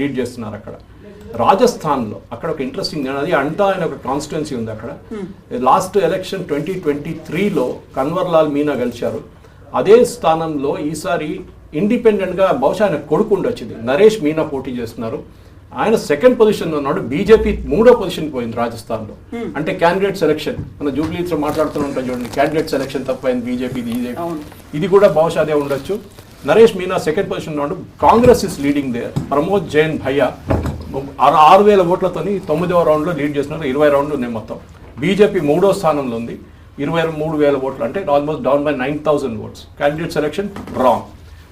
Lead చేస్తున్నారు అక్కడ. రాజస్థాన్లో అక్కడ ఒక ఇంట్రెస్టింగ్ అది అంటా ఆయన ఒక కాన్స్టిట్యున్సీ ఉంది అక్కడ. లాస్ట్ ఎలక్షన్ 2023లో కన్వర్లాల్ మీనా గెలిచారు. అదే స్థానంలో ఈసారి ఇండిపెండెంట్గా బహుశా ఆయన కొడుకు ఉండొచ్చింది, నరేష్ మీనా పోటీ చేస్తున్నారు. ఆయన సెకండ్ పొజిషన్లో ఉన్నాడు. బీజేపీ 3వ పొజిషన్ పోయింది రాజస్థాన్లో. అంటే క్యాండిడేట్ సెలక్షన్ మన జూబ్లీస్లో మాట్లాడుతూ ఉంటాం చూడండి, క్యాండిడేట్ సెలక్షన్ తప్పైంది బీజేపీ. ఇది కూడా బహుశా అదే ఉండొచ్చు. నరేష్ మీనా సెకండ్ పొజిషన్ ఉన్నాడు. Congress is leading they. Pramod Jain భయ్యా 6,000 ఓట్లతోని 9వ రౌండ్లో లీడ్ చేస్తున్నారు. 20 రౌండ్లు ఉన్నాయి మొత్తం. బీజేపీ 3వ స్థానంలో ఉంది, 23,000 ఓట్లు, అంటే almost down by 9,000 votes. Candidate selection wrong.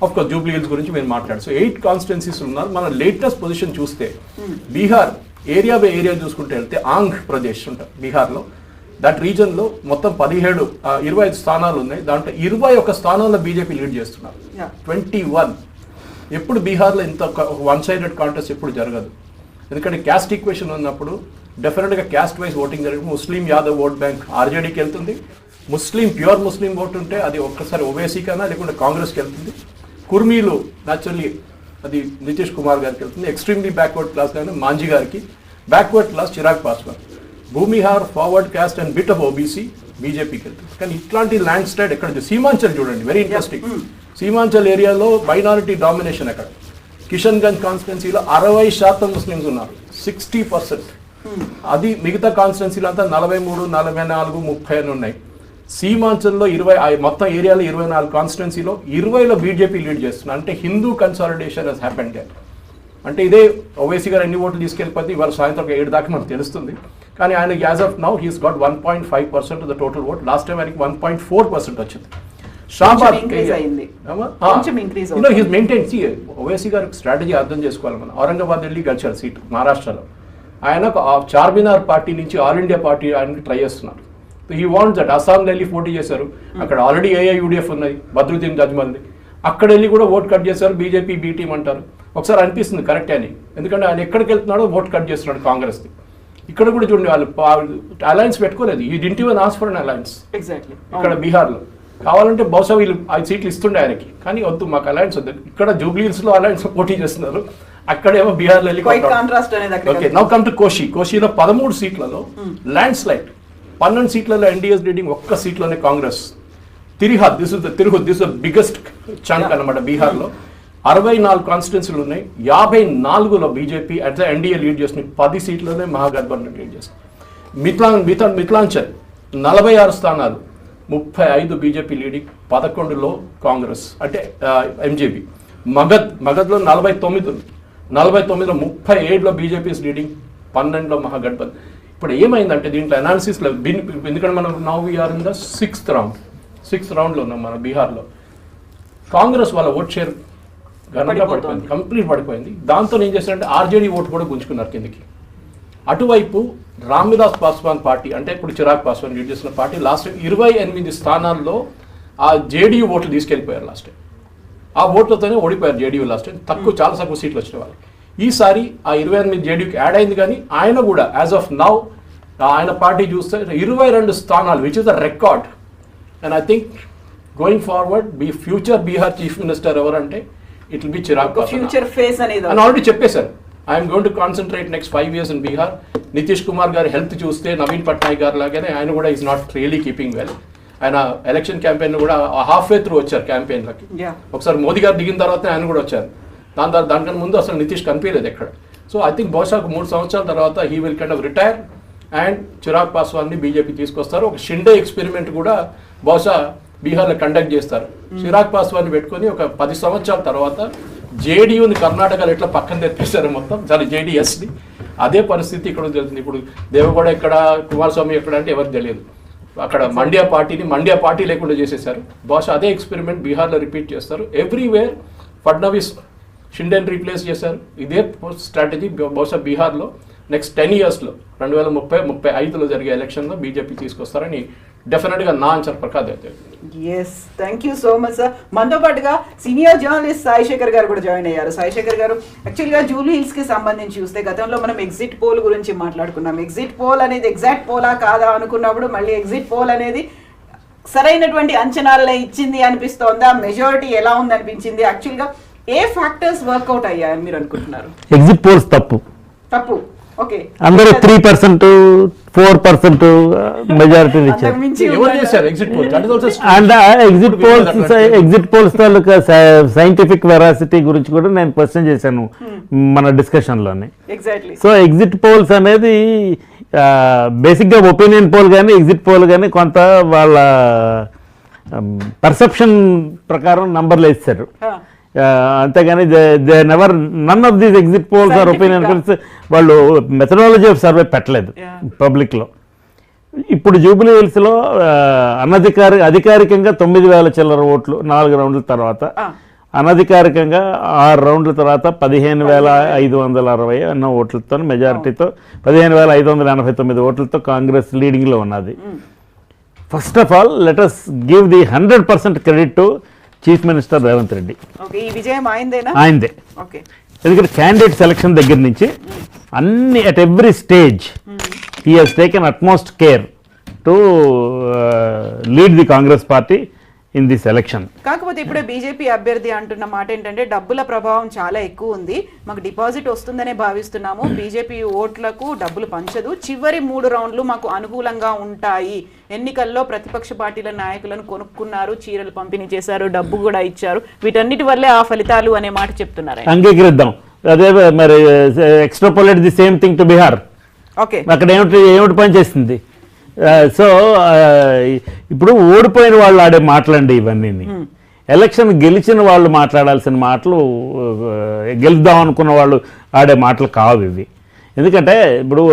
Of course Jubilee Hills గురించి మేము మాట్లాడు. సో 8 కాన్స్టిట్యున్సీస్ ఉన్నారు. మన లేటెస్ట్ పొజిషన్ చూస్తే బీహార్ ఏరియా బై ఏరియా చూసుకుంటే వెళ్తే ఆంధ్రప్రదేశ్ ఉంటుంది బీహార్లో. దట్ రీజన్లో మొత్తం 25 స్థానాలు ఉన్నాయి. దాంట్లో 21 స్థానాల్లో బీజేపీ లీడ్ చేస్తున్నారు. 21. ఎప్పుడు బీహార్లో ఇంత వన్ సైడెడ్ కాంటెస్ట్ ఎప్పుడు జరగదు. ఎందుకంటే క్యాస్ట్ ఈక్వేషన్ ఉన్నప్పుడు డెఫినెట్గా క్యాస్ట్ వైజ్ ఓటింగ్ జరిగింది. ముస్లిం యాదవ్ ఓట్ బ్యాంక్ ఆర్జేడీకి వెళ్తుంది. ముస్లిం ప్యూర్ ముస్లిం ఓటు ఉంటే అది ఒక్కసారి ఓవైసీ కన్నా లేకుంటే కాంగ్రెస్కి వెళ్తుంది. కుర్మీలు న్యాచురల్లీ అది నితీష్ కుమార్ గారికి వెళ్తుంది. ఎక్స్ట్రీమ్లీ బ్యాక్వర్డ్ క్లాస్ కానీ మాంజీ గారికి, backward class Chirag Paswan. Bhumihar forward caste and bit of OBC బీజేపీకి వెళ్తుంది. కానీ ఇట్లాంటి ల్యాండ్ స్లైడ్ ఎక్కడ సీమాంచల్ చూడండి, వెరీ ఇంట్రెస్టింగ్. సీమాంచల్ ఏరియాలో మైనారిటీ డామినేషన్ అక్కడ. కిషన్ గంజ్ కాన్స్టిట్యున్సీలో 60% ముస్లిమ్స్ ఉన్నారు, 60%. అది మిగతా కాన్స్టిట్యున్సీలో అంతా 43, 44, 30 అని ఉన్నాయి. సీమాంచల్లో 20, మొత్తం ఏరియాలో 24 కాన్స్టిట్యున్సీలో 20లో బీజేపీ లీడ్ చేస్తున్నారు. అంటే Hindu consolidation has happened there. అంటే ఇదే ఓవైసీ గారు ఎన్ని ఓట్లు తీసుకెళ్ళిపోతే ఇవాళ సాయంత్రం 7 దాకా మనకు తెలుస్తుంది. కానీ ఆయన as of now he's got 1.5% of the total vote. Last time ఆయనకి 1.4% వచ్చింది. షాబాద్ ఓవైసీ గారి స్ట్రాటజీ అర్థం చేసుకోవాలి మనం. ఔరంగాబాద్ వెళ్ళి గెలిచారు సీట్ మహారాష్ట్రలో. ఆయన చార్మినార్ పార్టీ నుంచి ఆల్ ఇండియా పార్టీ ఆయనకి ట్రై చేస్తున్నారు. He wants that. అస్సాంలో వెళ్ళి పోటీ చేశారు, అక్కడ ఆల్రెడీ ఏఐయుడిఎఫ్ ఉన్నది, బద్రుద్దీన్ జజ్మల్ది. అక్కడ వెళ్ళి కూడా ఓట్ కట్ చేశారు. బీజేపీ బీ టీం అంటారు. ఒకసారి అనిపిస్తుంది కరెక్టే అని, ఎందుకంటే ఆయన ఎక్కడికి వెళ్తున్నాడో ఓట్ కట్ చేస్తున్నాడు కాంగ్రెస్కి. ఇక్కడ కూడా చూడండి, వాళ్ళు అలయన్స్ పెట్టుకోలేదు. He didn't even ask for an alliance. Exactly ఇక్కడ బీహార్లో కావాలంటే బహుశా వీళ్ళు 5 సీట్లు ఇస్తుండే ఆయనకి, కానీ వద్దు మాకు అలయన్స్ వద్దు. ఇక్కడ జూబ్లీ హిల్స్లో అలయన్స్ పోటీ చేస్తున్నారు, అక్కడేమో బీహార్లో వెళ్ళి. ఓకే, నౌ కమ్ టు కోషిలో 13 సీట్లలో ల్యాండ్ స్లైడ్. 12 సీట్లలో ఎన్డీఎస్ లీడింగ్, 1 సీట్లోనే Congress. Tirhut this is the biggest chunk అనమాట బీహార్లో. 64 కాన్స్టిట్యున్సీలు ఉన్నాయి, 54లో BJP at the NDA lead చేస్తుంది. 10 సీట్లోనే మహాగఠబంధన్ లీడ్ చేస్తుంది. మిథిలాంచల్ 46 స్థానాలు, 35 బీజేపీ లీడింగ్, 11లో కాంగ్రెస్ అంటే ఎంజేపీ. మగధ్లో 49 ఉంది, 49లో 37లో బీజేపీ లీడింగ్, 12లో మహాగఠబంధన్. ఇప్పుడు ఏమైందంటే దీంట్లో అనాలిసిస్లో ఎందుకంటే మనం now we are in the 6th రౌండ్లో ఉన్నాం మన బీహార్లో. కాంగ్రెస్ వాళ్ళ ఓట్ షేర్ ఘనంగా పడిపోయింది, కంప్లీట్ పడిపోయింది. దాంతో ఏం చేశారంటే ఆర్జేడీ ఓటు కూడా గుంజుకున్నారు కిందికి. అటువైపు రామ్విలాస్ పాస్వాన్ పార్టీ, అంటే ఇప్పుడు చిరాగ్ పాస్వాన్ లీడ్ చేసిన పార్టీ, లాస్ట్ 28 స్థానాల్లో ఆ జేడీయూ ఓట్లు తీసుకెళ్ళిపోయారు లాస్ట్ టైం. ఆ ఓట్లతోనే ఓడిపోయారు జేడీయూ లాస్ట్ టైం. చాలా తక్కువ సీట్లు వచ్చిన వాళ్ళు. ఈసారి ఆ 28 జేడీయూకి యాడ్ అయింది. కానీ ఆయన కూడా యాజ్ ఆఫ్ నౌ ఆయన పార్టీ చూస్తే 22 స్థానాలు, which is the record. And I think going forward future Bihar chief minister ఎవరంటే it will be Chirag Paswan అని ఆల్రెడీ చెప్పేశారు. I'm going to concentrate next 5 years in Bihar. Nitish Kumar గారి హెల్త్ చూస్తే నవీన్ పట్నాయక్ గారు లాగానే ఆయన కూడా is not really keeping well. ఆయన ఎలక్షన్ క్యాంపెయిన్ కూడా హాఫ్ వే త్రూ వచ్చారు క్యాంపెయిన్లకి. ఒకసారి మోదీ గారు దిగిన తర్వాత ఆయన కూడా వచ్చారు. దానికన్నా ముందు అసలు నితీష్ కనిపించలేదు ఎక్కడ. సో ఐ థింక్ బహుశా 3 సంవత్సరాల తర్వాత he will kind of retire and Chirag పాస్వాన్ని బీజేపీ తీసుకొస్తారు. ఒక షిండే ఎక్స్పెరిమెంట్ కూడా బహుశా బీహార్లో కండక్ట్ చేస్తారు. చిరాగ్ పాస్వాన్ని పెట్టుకొని ఒక 10 సంవత్సరాల తర్వాత జేడీయూని కర్ణాటకలో ఎట్లా పక్కన తెప్పేశారు మొత్తం, జేడీఎస్ని. అదే పరిస్థితి ఇక్కడ తెలుస్తుంది. ఇప్పుడు దేవగౌడ ఎక్కడ, కుమారస్వామి ఎక్కడ అంటే ఎవరికి తెలియదు. అక్కడ మండ్యా పార్టీ లేకుండా చేసేసారు. బహుశా అదే ఎక్స్పెరిమెంట్ బీహార్లో రిపీట్ చేస్తారు. ఎవ్రీవేర్ ఫడ్నవీస్ షిండేని రీప్లేస్ చేశారు. ఇదే స్ట్రాటజీ బహుశా బీహార్లో నెక్స్ట్ 10 yearsలో 2030-35లో జరిగే ఎలక్షన్లో బీజేపీ తీసుకొస్తారని డెఫినెట్గా నా ఆన్సర్ ప్రకారం అయితే. Yes, thank you so much sir. మనతో పాటుగా సీనియర్ జర్నలిస్ట్ సాయిశేఖర్ గారు కూడా జాయిన్ అయ్యారు. సాయిశేఖర్ గారు, యాక్చువల్గా జూబ్లీ హిల్స్కి సంబంధించి చూస్తే గతంలో మనం ఎగ్జిట్ పోల్ గురించి మాట్లాడుకున్నాం. ఎగ్జిట్ పోల్ అనేది ఎగ్జాక్ట్ పోలా కాదా అనుకున్నప్పుడు మళ్ళీ ఎగ్జిట్ పోల్ అనేది సరైనటువంటి అంచనాలనే ఇచ్చింది అనిపిస్తోందా? మెజారిటీ ఎలా ఉంది అనిపించింది? యాక్చువల్గా ఏ ఫ్యాక్టర్స్ వర్కౌట్ అయ్యాయని మీరు అనుకుంటున్నారు? ఎగ్జిట్ పోల్స్ తప్పు. ఓకే, అందరూ 3%, 4% మెజారిటీ ఇచ్చారు. ఎవరు చేశారు exit poll? And exit polls taluka scientific veracity గురించి కూడా నేను క్వశ్చన్ చేశాను మన డిస్కషన్లోనే. సో ఎగ్జిట్ పోల్స్ అనేది బేసిక్గా ఒపీనియన్ పోల్ కానీ ఎగ్జిట్ పోల్ కానీ కొంత వాళ్ళ పర్సెప్షన్ ప్రకారం నంబర్లు వేస్తారు, అంతేగాని they never none of these exit polls or opinion polls వాళ్ళు మెథడాలజీ ఆఫ్ సర్వే పెట్టలేదు పబ్లిక్లో. ఇప్పుడు జూబ్లీ హిల్స్లో అధికారికంగా 9,000 చిల్లర ఓట్లు 4 రౌండ్ల తర్వాత, అనధికారికంగా 6 రౌండ్ల తర్వాత 15,560 అన్న ఓట్లతో మెజారిటీతో 15,589 ఓట్లతో కాంగ్రెస్ లీడింగ్లో ఉన్నది. First of all let us give the 100% credit to chief minister Revanth Reddy. ఆయనదే. ఎందుకంటే క్యాండిడేట్ సెలక్షన్ దగ్గర నుంచి అన్ని at every stage he has taken utmost care to lead the Congress party in this election. కాకపోతే ఇప్పుడే బీజేపీ అభ్యర్థి అంటున్న మాట ఏంటంటే డబ్బుల ప్రభావం చాలా ఎక్కువ ఉంది, మాకు డిపాజిట్ వస్తుందనే భావిస్తున్నాము, బీజేపీ ఓట్లకు డబ్బులు పంచదు, చివరి 3 రౌండ్లు మాకు అనుకూలంగా ఉంటాయి, ఎన్నికల్లో ప్రతిపక్ష పార్టీల నాయకులను కొనుక్కున్నారు, చీరలు పంపిణీ చేశారు, డబ్బు కూడా ఇచ్చారు, వీటన్నిటి వల్లే ఆ ఫలితాలు అనే మాట చెప్తున్నారు. అంగీకరిద్దాం. అదే మరి extrapolate the same thing to Bihar. Okay, అక్కడ ఏమిటి పని చేస్తుంది? సో ఇప్పుడు ఓడిపోయిన వాళ్ళు ఆడే మాటలండి ఇవన్నీ. ఎలక్షన్ గెలిచిన వాళ్ళు మాట్లాడాల్సిన మాటలు, గెలుద్దాం అనుకున్న వాళ్ళు ఆడే మాటలు కావు ఇవి. ఎందుకంటే ఇప్పుడు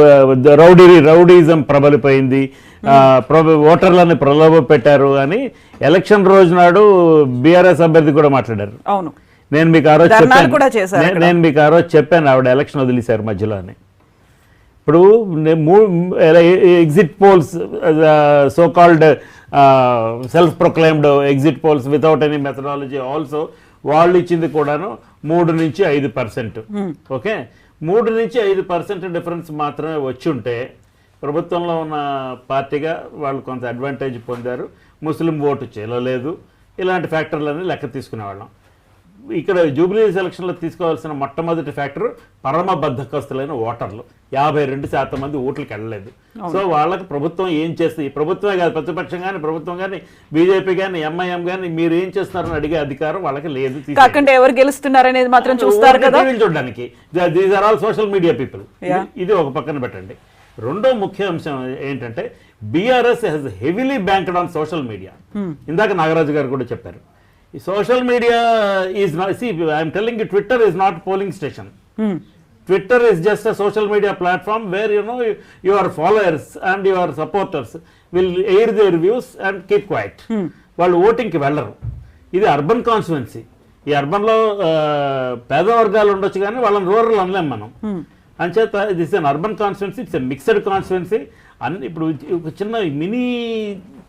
రౌడీజం ప్రబలిపోయింది, ఓటర్లని ప్రలోభ పెట్టారు అని ఎలక్షన్ రోజు నాడు బీఆర్ఎస్ అభ్యర్థి కూడా మాట్లాడారు. అవును, నేను మీకు ఆ రోజు చెప్పాను ఆవిడ ఎలక్షన్ వదిలేశారు మధ్యలో అని. ఇప్పుడు exit polls, so called self proclaimed exit polls without any methodology also, వాళ్ళు ఇచ్చింది కూడాను 3 నుంచి 5%. ఓకే, 3 నుంచి 5% డిఫరెన్స్ మాత్రమే వచ్చి ఉంటే ప్రభుత్వంలో ఉన్న పార్టీగా వాళ్ళు కొంత అడ్వాంటేజ్ పొందారు, ముస్లిం ఓటు చేయలేదు, ఇలాంటి ఫ్యాక్టర్లన్నీ లెక్క తీసుకునేవాళ్ళం. ఇక్కడ జూబ్లీ ఎలక్షన్లో తీసుకోవాల్సిన మొట్టమొదటి ఫ్యాక్టర్ పరమ బద్ధకస్తులైన ఓటర్లు. 52% మంది ఓట్లకి వెళ్ళలేదు. సో వాళ్ళకి ప్రభుత్వం ఏం చేస్తుంది, ప్రభుత్వమే కాదు ప్రతిపక్షం కానీ ప్రభుత్వం కానీ బీజేపీ కానీ ఎంఐఎం కానీ మీరు ఏం చేస్తున్నారని అడిగే అధికారం వాళ్ళకి లేదు. కాకంటే ఎవరు గెలుస్తున్నారు అనేది మాత్రం చూస్తారు కదా చూడడానికి. These are all social media people. ఇది ఒక పక్కన పెట్టండి. రెండో ముఖ్య అంశం ఏంటంటే BRS has heavily banked on social media. ఇందాక నాగరాజు గారు కూడా చెప్పారు. Social media is not, see I'm telling you, Twitter is not polling station. Twitter is just a social media platform where your followers and your supporters will air their views and keep quiet. వాళ్ళు ఓటింగ్కి వెళ్ళరు. ఇది urban constituency. ఈ అర్బన్లో పేద వర్గాలు ఉండొచ్చు కానీ వాళ్ళని రూరల్ అనలేం మనం. అంచేత this an urban constituency, it's a mixed constituency. ఇప్పుడు ఒక చిన్న మినీ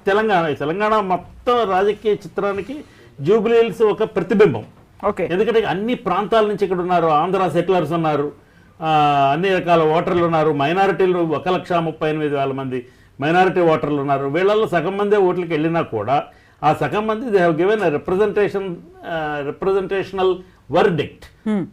తెలంగాణ మొత్తం రాజకీయ చిత్రానికి జూబ్లీ హిల్స్ ఒక ప్రతిబింబం. ఎందుకంటే అన్ని ప్రాంతాల నుంచి ఇక్కడ ఉన్నారు, ఆంధ్ర సెటిలర్స్ ఉన్నారు, అన్ని రకాల ఓటర్లు ఉన్నారు, మైనారిటీలు 1,38,000 మంది మైనారిటీ ఓటర్లు ఉన్నారు. వీళ్ళల్లో సగం మందే ఓట్లకి వెళ్ళినా కూడా ఆ సగం మంది they have given representational verdict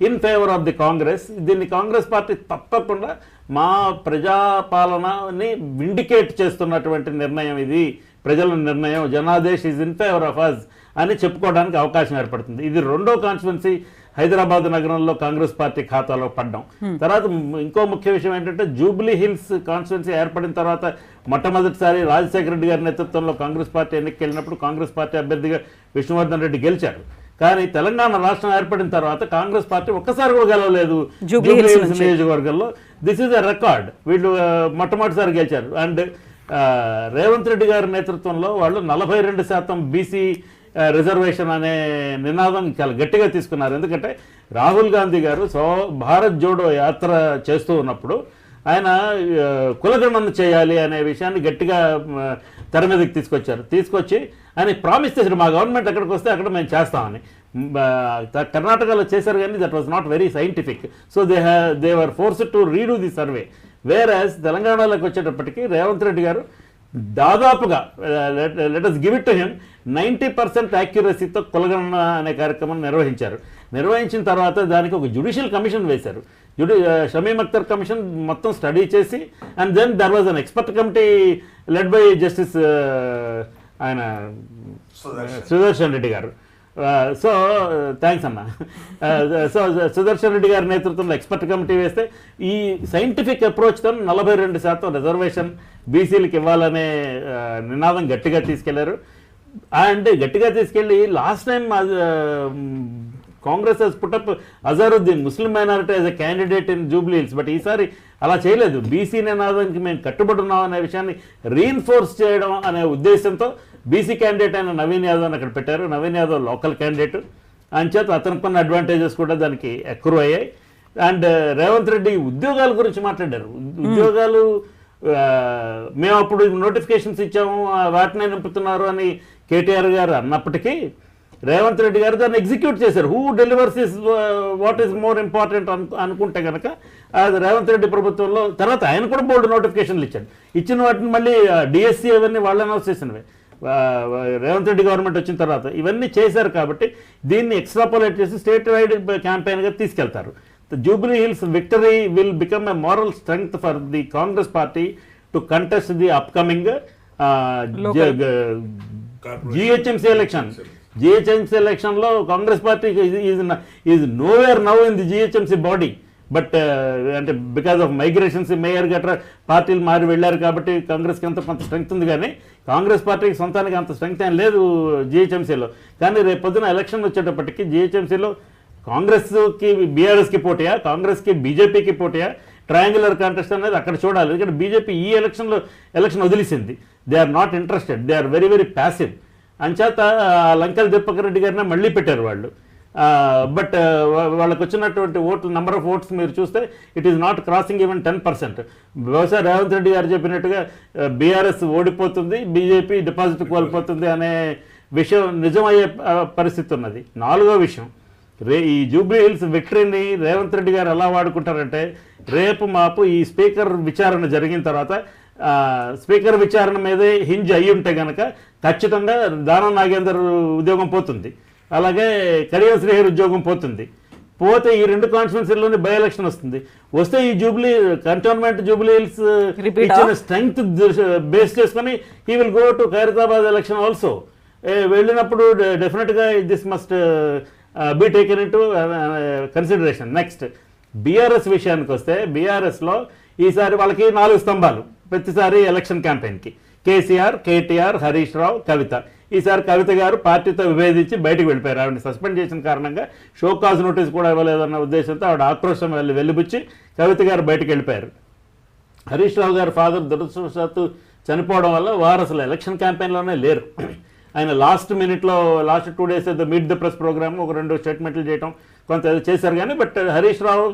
in favour of the Congress. దీన్ని కాంగ్రెస్ పార్టీ తప్పకుండా మా ప్రజాపాలనని విండికేట్ చేస్తున్నటువంటి నిర్ణయం ఇది, ప్రజల నిర్ణయం, janadesh is in favour of us అని చెప్పుకోవడానికి అవకాశం ఏర్పడుతుంది. ఇది రెండో కాన్స్టిట్యున్సీ హైదరాబాద్ నగరంలో కాంగ్రెస్ పార్టీ ఖాతాలో పడ్డాం. తర్వాత ఇంకో ముఖ్య విషయం ఏంటంటే జూబ్లీ హిల్స్ కాన్స్టిట్యున్సీ ఏర్పడిన తర్వాత మొట్టమొదటిసారి రాజశేఖర రెడ్డి గారి నేతృత్వంలో కాంగ్రెస్ పార్టీ ఎన్నికకి వెళ్ళినప్పుడు కాంగ్రెస్ పార్టీ అభ్యర్థిగా విష్ణువర్ధన్ రెడ్డి గెలిచారు. కానీ తెలంగాణ రాష్ట్రం ఏర్పడిన తర్వాత కాంగ్రెస్ పార్టీ ఒక్కసారి కూడా గెలవలేదు జూబ్లీ హిల్స్ నియోజకవర్గంలో. This is a record. వీళ్ళు మొట్టమొదటిసారి గెలిచారు. అండ్ రేవంత్ రెడ్డి గారి నేతృత్వంలో వాళ్ళు 42% బీసీ రిజర్వేషన్ అనే నినాదం చాలా గట్టిగా తీసుకున్నారు. ఎందుకంటే రాహుల్ గాంధీ గారు భారత్ జోడో యాత్ర చేస్తూ ఉన్నప్పుడు ఆయన కులగణన చేయాలి అనే విషయాన్ని గట్టిగా తెర మీదకి తీసుకొచ్చి ఆయన ప్రామిస్ చేశారు, మా గవర్నమెంట్ ఎక్కడికి వస్తే అక్కడ మేము చేస్తామని. కర్ణాటకలో చేశారు కానీ that was not very scientific. So they were forced to redo the survey. Whereas తెలంగాణలోకి వచ్చేటప్పటికి రేవంత్ రెడ్డి గారు దాదాపుగా let us give it to him 90% యాక్యురసీతో కులగణన అనే కార్యక్రమం నిర్వహించిన తర్వాత దానికి ఒక జ్యుడిషియల్ కమిషన్ వేశారు. షమీమ్ అఖ్తర్ కమిషన్ మొత్తం స్టడీ చేసి and then there was an expert committee led by justice ఆయన సుదర్శన్ రెడ్డి గారు. సో థ్యాంక్స్ అన్న. సో సుదర్శన్ రెడ్డి గారి నేతృత్వంలో ఎక్స్పర్ట్ కమిటీ వేస్తే ఈ సైంటిఫిక్ అప్రోచ్తో 42% రిజర్వేషన్ బీసీలకు ఇవ్వాలనే నినాదం గట్టిగా తీసుకెళ్లారు. అండ్ గట్టిగా తీసుకెళ్ళి last time Congress has put up Azharuddin Muslim minority as a candidate in Jubilee Hills. But ఈసారి అలా చేయలేదు. బీసీ నినాదానికి మేము కట్టుబడి ఉన్నాం అనే విషయాన్ని రీఇన్ఫోర్స్ చేయడం అనే ఉద్దేశంతో బీసీ క్యాండిడేట్ అయిన నవీన్ యాదవ్ని అక్కడ పెట్టారు. నవీన్ యాదవ్ లోకల్ క్యాండిడేట్ అంచేత అతనికి కొన్ని అడ్వాంటేజెస్ కూడా దానికి ఎక్కువ అయ్యాయి. అండ్ రేవంత్ రెడ్డి ఉద్యోగాల గురించి మాట్లాడారు. ఉద్యోగాలు మేము అప్పుడు నోటిఫికేషన్స్ ఇచ్చాము వాటినే నింపుతున్నారు అని కేటీఆర్ గారు అన్నప్పటికీ రేవంత్ రెడ్డి గారు దాన్ని ఎగ్జిక్యూట్ చేశారు. Who delivers is what is more important అనుకుంటే కనుక అది రేవంత్ రెడ్డి ప్రభుత్వంలో తర్వాత ఆయన కూడా బోర్డు నోటిఫికేషన్లు ఇచ్చాడు. ఇచ్చిన వాటిని మళ్ళీ డిఎస్సి అవన్నీ వాళ్ళు అనౌన్స్ చేసినవే రేవంత్ రెడ్డి గవర్నమెంట్ వచ్చిన తర్వాత ఇవన్నీ చేశారు. కాబట్టి దీన్ని ఎక్స్ట్రాపోలేట్ చేసి స్టేట్ వైడ్ క్యాంపెయిన్గా తీసుకెళ్తారు. Jubilee Hills victory will become a moral strength for the Congress party to contest the upcoming GHMC election. GHMC ఎలక్షన్లో Congress party is nowhere now in the GHMC body. But అంటే బికాజ్ ఆఫ్ మైగ్రేషన్స్ మేయర్ గట్రా పార్టీలు మారి వెళ్ళారు కాబట్టి కాంగ్రెస్కి అంత కొంత స్ట్రెంగ్త్ ఉంది. కానీ కాంగ్రెస్ పార్టీకి సొంతానికి అంత స్ట్రెంగ్త్ ఏం లేదు జిహెచ్ఎంసీలో. కానీ రేపు పొద్దున ఎలక్షన్ వచ్చేటప్పటికి జిహెచ్ఎంసీలో కాంగ్రెస్కి బీఆర్ఎస్కి పోటీయా, కాంగ్రెస్కి బీజేపీకి పోటీయా, ట్రయాంగులర్ కాంటెస్ట్ అనేది అక్కడ చూడాలి. ఎందుకంటే బీజేపీ ఈ ఎలక్షన్ వదిలేసింది. They are not interested, they are very very passive. అంచేత లంకల్ దీపక్ రెడ్డి గారినే మళ్ళీ పెట్టారు వాళ్ళు. బట్ వాళ్ళకు వచ్చినటువంటి ఓట్లు నెంబర్ ఆఫ్ ఓట్స్ మీరు చూస్తే it is not crossing even 10%. బహుశా రేవంత్ రెడ్డి గారు చెప్పినట్టుగా బీఆర్ఎస్ ఓడిపోతుంది, బీజేపీ డిపాజిట్ కోల్పోతుంది అనే విషయం నిజమయ్యే పరిస్థితి ఉన్నది. 4వ విషయం, ఈ జూబ్లీ హిల్స్ విక్టరీని రేవంత్ రెడ్డి గారు ఎలా వాడుకుంటారంటే రేపు మాపు ఈ స్పీకర్ విచారణ జరిగిన తర్వాత స్పీకర్ విచారణ మీదే హింజ్ అయ్యి ఉంటే కనుక ఖచ్చితంగా దానం నాగేందర్ ఉద్యోగం పోతుంది, అలాగే కడియం శ్రీహరి ఉద్యోగం పోతుంది. పోతే ఈ 2 కాన్స్టిట్యున్సీల్లోనే బై ఎలక్షన్ వస్తే ఈ కంటోన్మెంట్ జూబ్లీ హిల్స్ ఇచ్చిన స్ట్రెంగ్త్ బేస్ చేసుకొని he will go to Khairatabad election also. వెళ్ళినప్పుడు డెఫినెట్గా this must be taken into consideration. Next BRS విషయానికి వస్తే బీఆర్ఎస్లో ఈసారి వాళ్ళకి 4 స్తంభాలు ప్రతిసారి ఎలక్షన్ క్యాంపెయిన్కి. KCR, KTR, Harish Rao, Kavitha. ఈసారి కవిత గారు పార్టీతో విభేదించి బయటకు వెళ్ళిపోయారు. ఆవిడని సస్పెండ్ చేసిన కారణంగా షోకాజ్ నోటీస్ కూడా ఇవ్వలేదన్న ఉద్దేశంతో ఆవిడ ఆక్రోశం వెల్లిబుచ్చి కవిత గారు బయటకు వెళ్ళిపోయారు. హరీష్ రావు గారు ఫాదర్ దురదృష్టవశాత్తు చనిపోవడం వల్ల వారు అసలు ఎలక్షన్ క్యాంపెయిన్లోనే లేరు. ఆయన లాస్ట్ 2 days ఏదో మీట్ ద ప్రెస్ ప్రోగ్రామ్ ఒక 2 స్టేట్మెంట్లు చేయడం కొంత చేశారు. కానీ బట్ హరీష్ రావు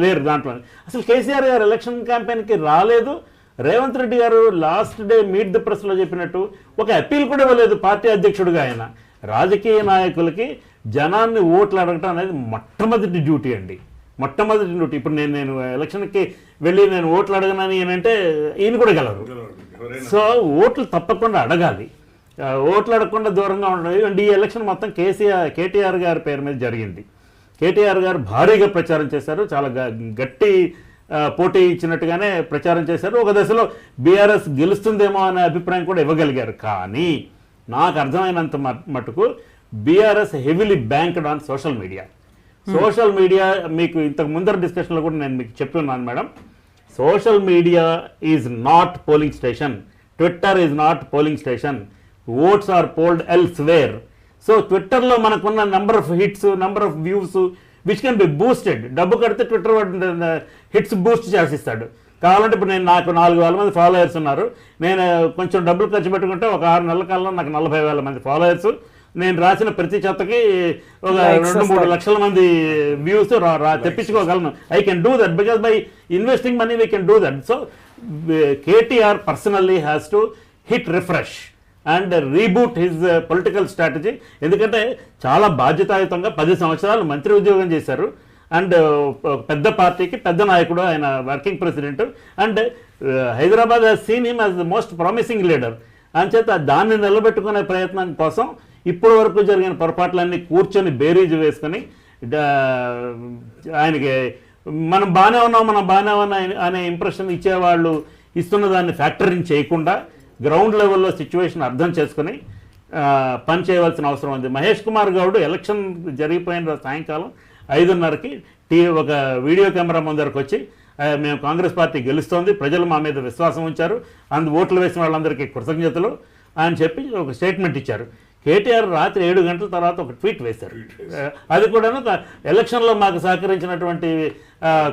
లేరు దాంట్లో. అసలు కేసీఆర్ గారు ఎలక్షన్ క్యాంపెయిన్కి రాలేదు. రేవంత్ రెడ్డి గారు లాస్ట్ డే మీట్ ద ప్రెస్లో చెప్పినట్టు ఒక అప్పీల్ కూడా ఇవ్వలేదు పార్టీ అధ్యక్షుడిగా. ఆయన రాజకీయ నాయకులకి జనాన్ని ఓట్లు అడగటం అనేది మొట్టమొదటి డ్యూటీ అండి, మొట్టమొదటి డ్యూటీ. ఇప్పుడు నేను ఎలక్షన్కి వెళ్ళి నేను ఓట్లు అడగనని ఏంటంటే ఈయన కూడా గెలరు. సో ఓట్లు తప్పకుండా అడగాలి, ఓట్లు అడగకుండా దూరంగా ఉండడం. అండ్ ఈ ఎలక్షన్ మొత్తం కేటీఆర్ గారి పేరు మీద జరిగింది. కేటీఆర్ గారు భారీగా ప్రచారం చేశారు, చాలా గట్టి పోటీ ఇచ్చినట్టుగానే ప్రచారం చేశారు. ఒక దశలో బీఆర్ఎస్ గెలుస్తుందేమో అనే అభిప్రాయం కూడా ఇవ్వగలిగారు. కానీ నాకు అర్థమైనంత మటుకు BRS heavily banked on social media. Social media మీకు ఇంతకు ముందర డిస్కషన్లో కూడా నేను మీకు చెప్తున్నాను madam, social media is not polling station, Twitter is not polling station, votes are polled elsewhere. So ట్విట్టర్లో మనకున్న number of hits, number of views which can be boosted. డబ్బు కడితే ట్విట్టర్ హిట్స్ బూస్ట్ చేసిస్తాడు. కావాలంటే ఇప్పుడు నాకు 4,000 మంది ఫాలోయర్స్ ఉన్నారు, నేను కొంచెం డబ్బులు ఖర్చు పెట్టుకుంటే ఒక 6 నెలల కాలంలో నాకు 40,000 మంది ఫాలోయర్స్, నేను రాసిన ప్రతి చెత్తకి ఒక 2-3 లక్షల మంది వ్యూస్ తెప్పించుకోగలను. I can do that because by investing money we can do that. So KTR personally has to hit refresh and reboot his political strategy. ఎందుకంటే చాలా బాధ్యతాయుతంగా 10 సంవత్సరాలు మంత్రి ఉద్యోగం చేశారు. అండ్ పెద్ద పార్టీకి పెద్ద నాయకుడు, ఆయన working president, and Hyderabad has seen him as the most promising leader. అంచేత దాన్ని నిలబెట్టుకునే ప్రయత్నం కోసం ఇప్పటి వరకు జరిగిన పొరపాట్లన్నీ కూర్చొని బేరీజు వేసుకొని ఆయనకి మనం బాగానే ఉన్నాం అనే ఇంప్రెషన్ ఇచ్చేవాళ్ళు ఇస్తున్న దాన్ని ఫ్యాక్టరింగ్ చేయకుండా గ్రౌండ్ లెవెల్లో సిచ్యువేషన్ అర్థం చేసుకుని పని చేయవలసిన అవసరం ఉంది. మహేష్ కుమార్ గౌడ్ ఎలక్షన్ జరిగిపోయిన సాయంకాలం 5:30కి ఒక వీడియో కెమెరా ముందరకు వచ్చి మేము కాంగ్రెస్ పార్టీ గెలుస్తోంది, ప్రజలు మా మీద విశ్వాసం ఉంచారు, ఓట్లు వేసిన వాళ్ళందరికీ కృతజ్ఞతలు అని చెప్పి ఒక స్టేట్మెంట్ ఇచ్చారు. కేటీఆర్ రాత్రి 7 గంటల తర్వాత ఒక ట్వీట్ వేశారు. అది కూడా ఎలక్షన్లో మాకు సహకరించినటువంటి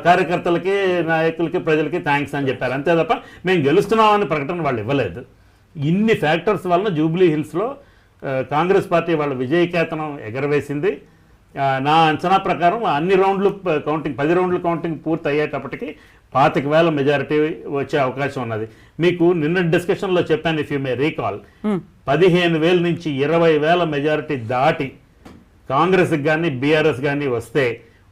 కార్యకర్తలకి, నాయకులకి, ప్రజలకి థ్యాంక్స్ అని చెప్పారు. అంతే తప్ప మేము గెలుస్తున్నామని ప్రకటన వాళ్ళు ఇవ్వలేదు. ఇన్ని ఫ్యాక్టర్స్ వలన జూబ్లీ హిల్స్లో కాంగ్రెస్ పార్టీ వాళ్ళ విజయకేతనం ఎగరవేసింది. నా అంచనా ప్రకారం అన్ని రౌండ్లు కౌంటింగ్ 10 రౌండ్లు కౌంటింగ్ పూర్తి అయ్యేటప్పటికి 25,000 మెజారిటీ వచ్చే అవకాశం ఉన్నది. మీకు నిన్న డిస్కషన్లో చెప్పాను, ఇఫ్ యూ మే రీకాల్, 15,000 నుంచి 20,000 మెజారిటీ దాటి కాంగ్రెస్కి కానీ బీఆర్ఎస్ కానీ వస్తే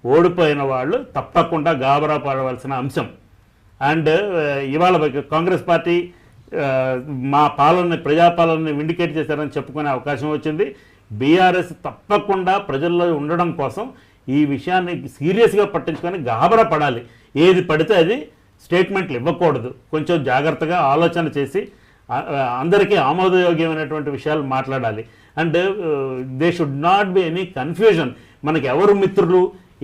ఓడిపోయిన వాళ్ళు తప్పకుండా గాబరా పడవలసిన అంశం. అండ్ ఇవాళ కాంగ్రెస్ పార్టీ మా ప్రజాపాలనని విండికేట్ చేశారని చెప్పుకునే అవకాశం వచ్చింది. బీఆర్ఎస్ తప్పకుండా ప్రజల్లో ఉండడం కోసం ఈ విషయాన్ని సీరియస్గా పట్టించుకొని గాబరా పడాలి. ఏది పడితే అది స్టేట్మెంట్లు ఇవ్వకూడదు. కొంచెం జాగ్రత్తగా ఆలోచన చేసి అందరికీ ఆమోదయోగ్యమైనటువంటి విషయాలు మాట్లాడాలి. And they should not be any confusion. మనకి ఎవరు మిత్రులు,